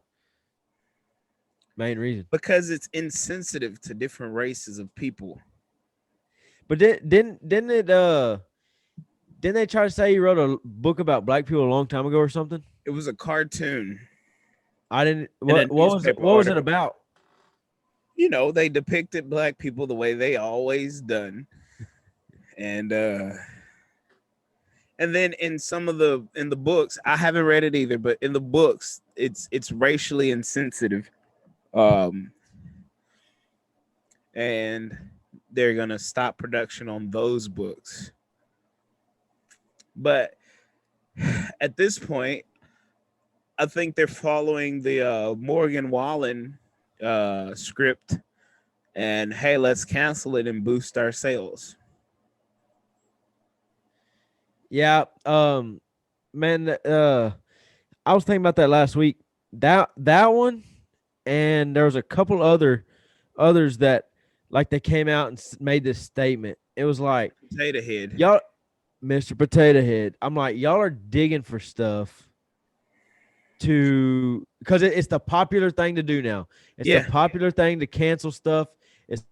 Main reason. Because it's insensitive to different races of people. But didn't they try to say he wrote a book about black people a long time ago or something? It was a cartoon I didn't. in a What was it? newspaper What was it article. about? They depicted black people the way they always done. And then in the books, I haven't read it either, but in the books, it's racially insensitive. Um and they're gonna stop production on those books. But at this point, I think they're following the Morgan Wallen script, and hey, let's cancel it and boost our sales. Yeah. Man. I was thinking about that last week. That one, and there was a couple others that like they came out and made this statement. It was like Potato Head. y'all, Mr. Potato Head. I'm like y'all are digging for stuff to because it's the popular thing to do now. It's the Yeah. popular thing to cancel stuff. It's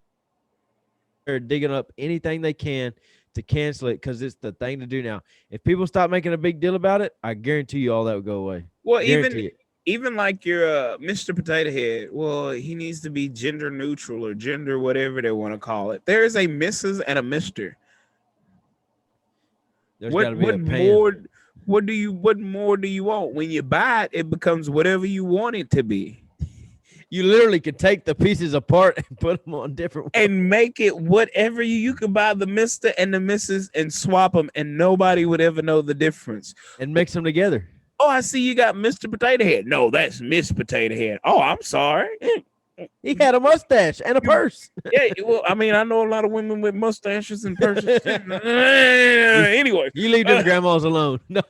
they're digging up anything they can to cancel it because it's the thing to do now. If people stop making a big deal about it, I guarantee you all that will go away. Well, Guarantee it. even like your Mr. Potato Head, well, he needs to be gender neutral or gender whatever they want to call it. There is a Mrs. and a Mister. There's got to be What a pan. what more do you want? When you buy it, it becomes whatever you want it to be. You literally could take the pieces apart and put them on different ones. And make it whatever you could buy the Mr. and the Mrs. and swap them, and nobody would ever know the difference. And mix them together. Oh, I see you got Mr. Potato Head. No, that's Miss Potato Head. Oh, I'm sorry. He had a mustache and a purse. Yeah, well, I mean, I know a lot of women with mustaches and purses. Anyway, You leave them grandmas alone. No.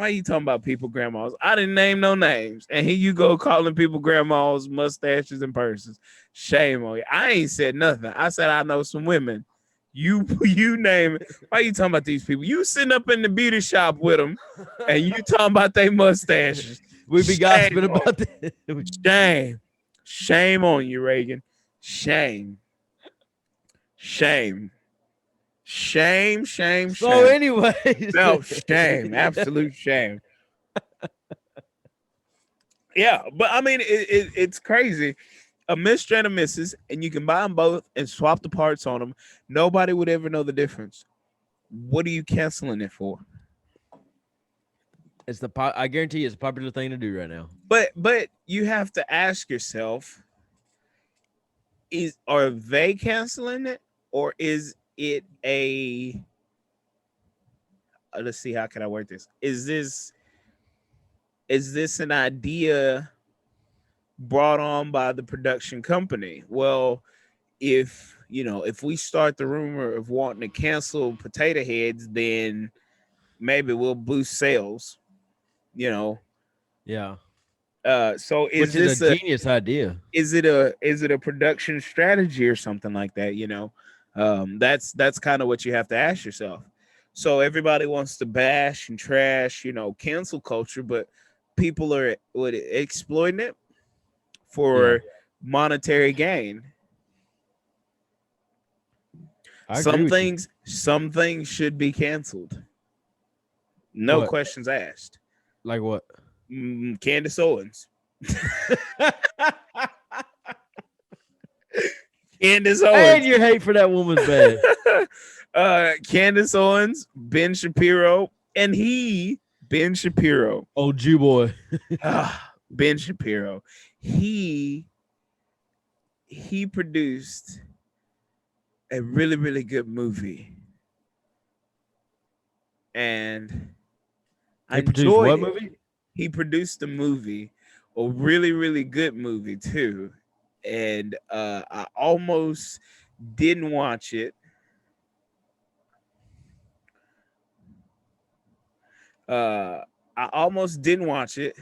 why are you talking about people grandmas? I didn't name no names, and here you go calling people grandmas, mustaches, and purses. Shame on you. I ain't said nothing. I said I know some women. You name it. Why are you talking about these people? You sitting up in the beauty shop with them, and you talking about they mustaches. We be gossiping about that. Shame on you, Reagan. Shame. So anyway. No, shame. Absolute shame. Yeah, but I mean, it's crazy. A Mr. and a Mrs., and you can buy them both and swap the parts on them. Nobody would ever know the difference. What are you canceling it for? I guarantee you it's a popular thing to do right now. But you have to ask yourself, are they canceling it, or is it a let's see, how can I word this? Is this an idea brought on by the production company? Well, if we start the rumor of wanting to cancel Potato Heads, then maybe we'll boost sales. Yeah. So Which is a genius idea. Is it a production strategy or something like that? That's kind of what you have to ask yourself. So everybody wants to bash and trash, cancel culture, but people are exploiting it for monetary gain. Some things should be canceled. No questions asked. Like what? Candace Owens. Candace Owens. And your hate for that woman's bad. Candace Owens, Ben Shapiro, and Ben Shapiro. Oh, Jew boy. Ben Shapiro. He produced a really, really good movie. And I enjoyed what it. movie? He produced a movie, a really, really good movie too. And I almost didn't watch it. I almost didn't watch it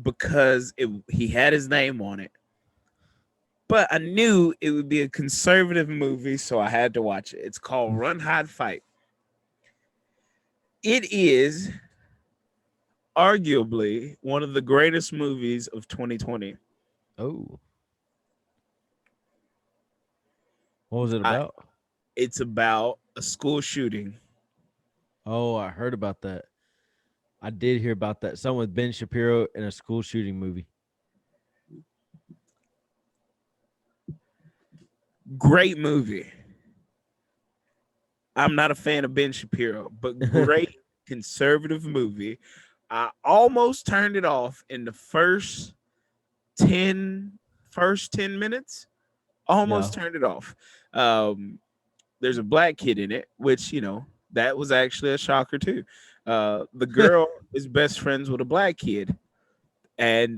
because he had his name on it. But I knew it would be a conservative movie, so I had to watch it. It's called Run, Hide, Fight. It is arguably one of the greatest movies of 2020. Oh. What was it about? It's about a school shooting. Oh, I heard about that. I did hear about that. Someone with Ben Shapiro in a school shooting movie. Great movie. I'm not a fan of Ben Shapiro, but great conservative movie. I almost turned it off in the first 10 minutes. Almost turned it off. There's a black kid in it, which, That was actually a shocker too. The girl is best friends with a black kid, and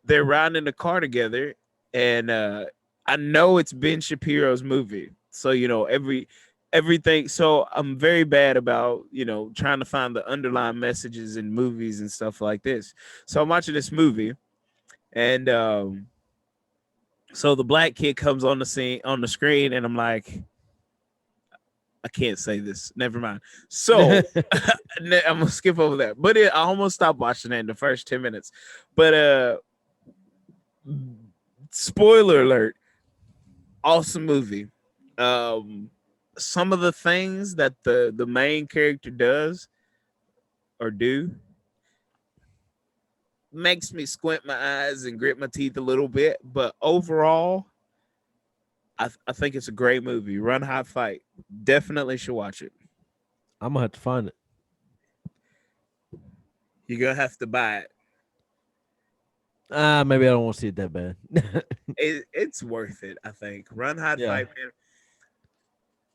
they're riding in the car together. And I know it's Ben Shapiro's movie, so everything. So I'm very bad about trying to find the underlying messages in movies and stuff like this. So I'm watching this movie, and so the black kid comes on the screen, and I'm like, I can't say this. Never mind. So I'm gonna skip over that. But I almost stopped watching it in the first 10 minutes. But spoiler alert, awesome movie. Some of the things that the main character does or do makes me squint my eyes and grit my teeth a little bit. But overall, I think it's a great movie. Run, Hot, Fight. Definitely should watch it. I'm gonna have to find it. You're gonna have to buy it. Maybe I don't want to see it that bad. It's worth it, I think. Run, Hot, Yeah. Fight, man.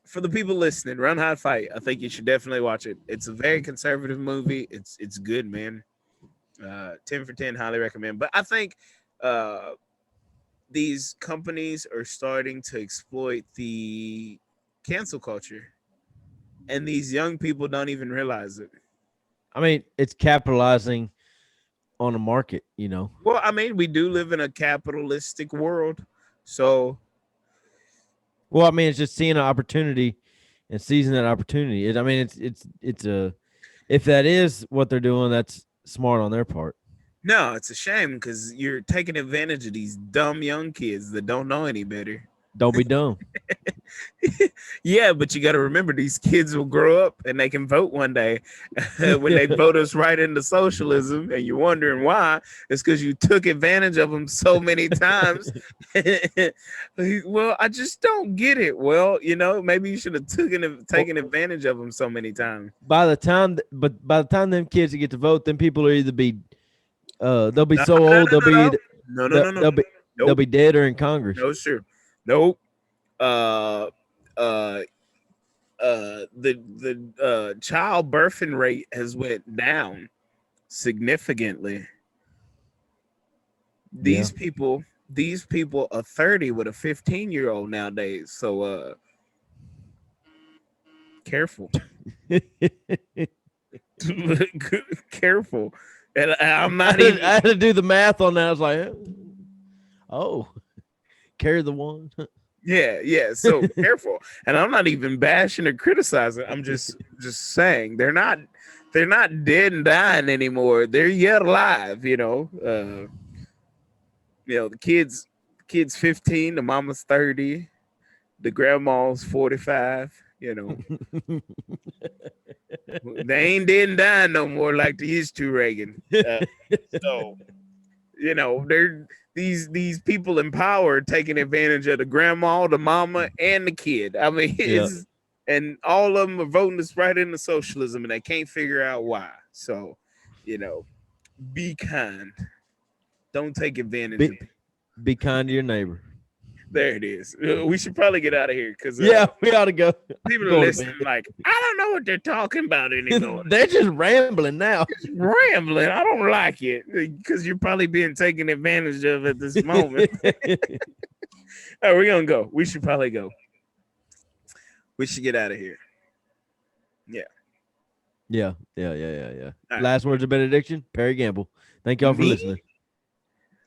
For the people listening, Run, Hot, Fight. I think you should definitely watch it. It's a very conservative movie. It's good, man. 10 for 10, highly recommend. But I think these companies are starting to exploit the cancel culture, and these young people don't even realize it. I mean, it's capitalizing on a market, Well, I mean, we do live in a capitalistic world, so Well, I mean, it's just seeing an opportunity and seizing that opportunity. I mean, it's a if that is what they're doing, that's smart on their part. no, it's a shame because you're taking advantage of these dumb young kids that don't know any better. Don't be dumb. Yeah, but you got to remember these kids will grow up and they can vote one day. When they vote us right into socialism, and you're wondering why, it's because you took advantage of them so many times. Well, I just don't get it. Well, maybe you should have taken advantage of them so many times. By the time them kids get to vote, then people will either be they'll be so old they'll be dead or in Congress. No, sure. Nope. The child birthing rate has went down significantly. These people are 30 with a 15-year-old nowadays. So careful. Careful. And I'm not even I had to do the math on that. I was like, oh, carry the one. Yeah. So careful. And I'm not even bashing or criticizing. I'm just saying they're not dead and dying anymore. They're yet alive, the kids 15, the mama's 30, the grandma's 45, They ain't dead and dying no more like they used to, Reagan. So, they're these people in power taking advantage of the grandma, the mama, and the kid. I mean, and all of them are voting us right into socialism, and they can't figure out why. So, be kind. Don't take advantage of it. Be kind to your neighbor. There it is. We should probably get out of here because we ought to go. People are listening like, I don't know what they're talking about anymore. They're just rambling now. Rambling. I don't like it because you're probably being taken advantage of at this moment. All right, we're gonna go. We should probably go. We should get out of here. Yeah. Right. Last words of benediction, Perry Gamble. Thank y'all for listening.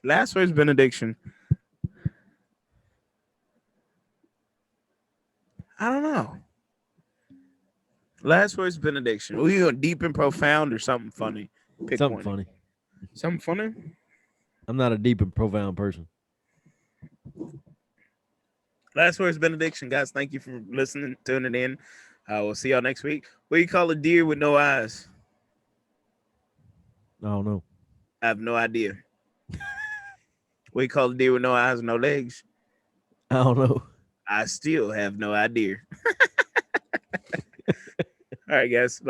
Last words benediction. I don't know. Last words benediction. Are you going deep and profound or something funny? Pick something one. funny. Something funny? I'm not a deep and profound person. Last words benediction, guys. Thank you for listening, tuning in. We'll see y'all next week. What do you call a deer with no eyes? I don't know. I have no idea. What do you call a deer with no eyes and no legs? I don't know. I still have no idea. All right, guys.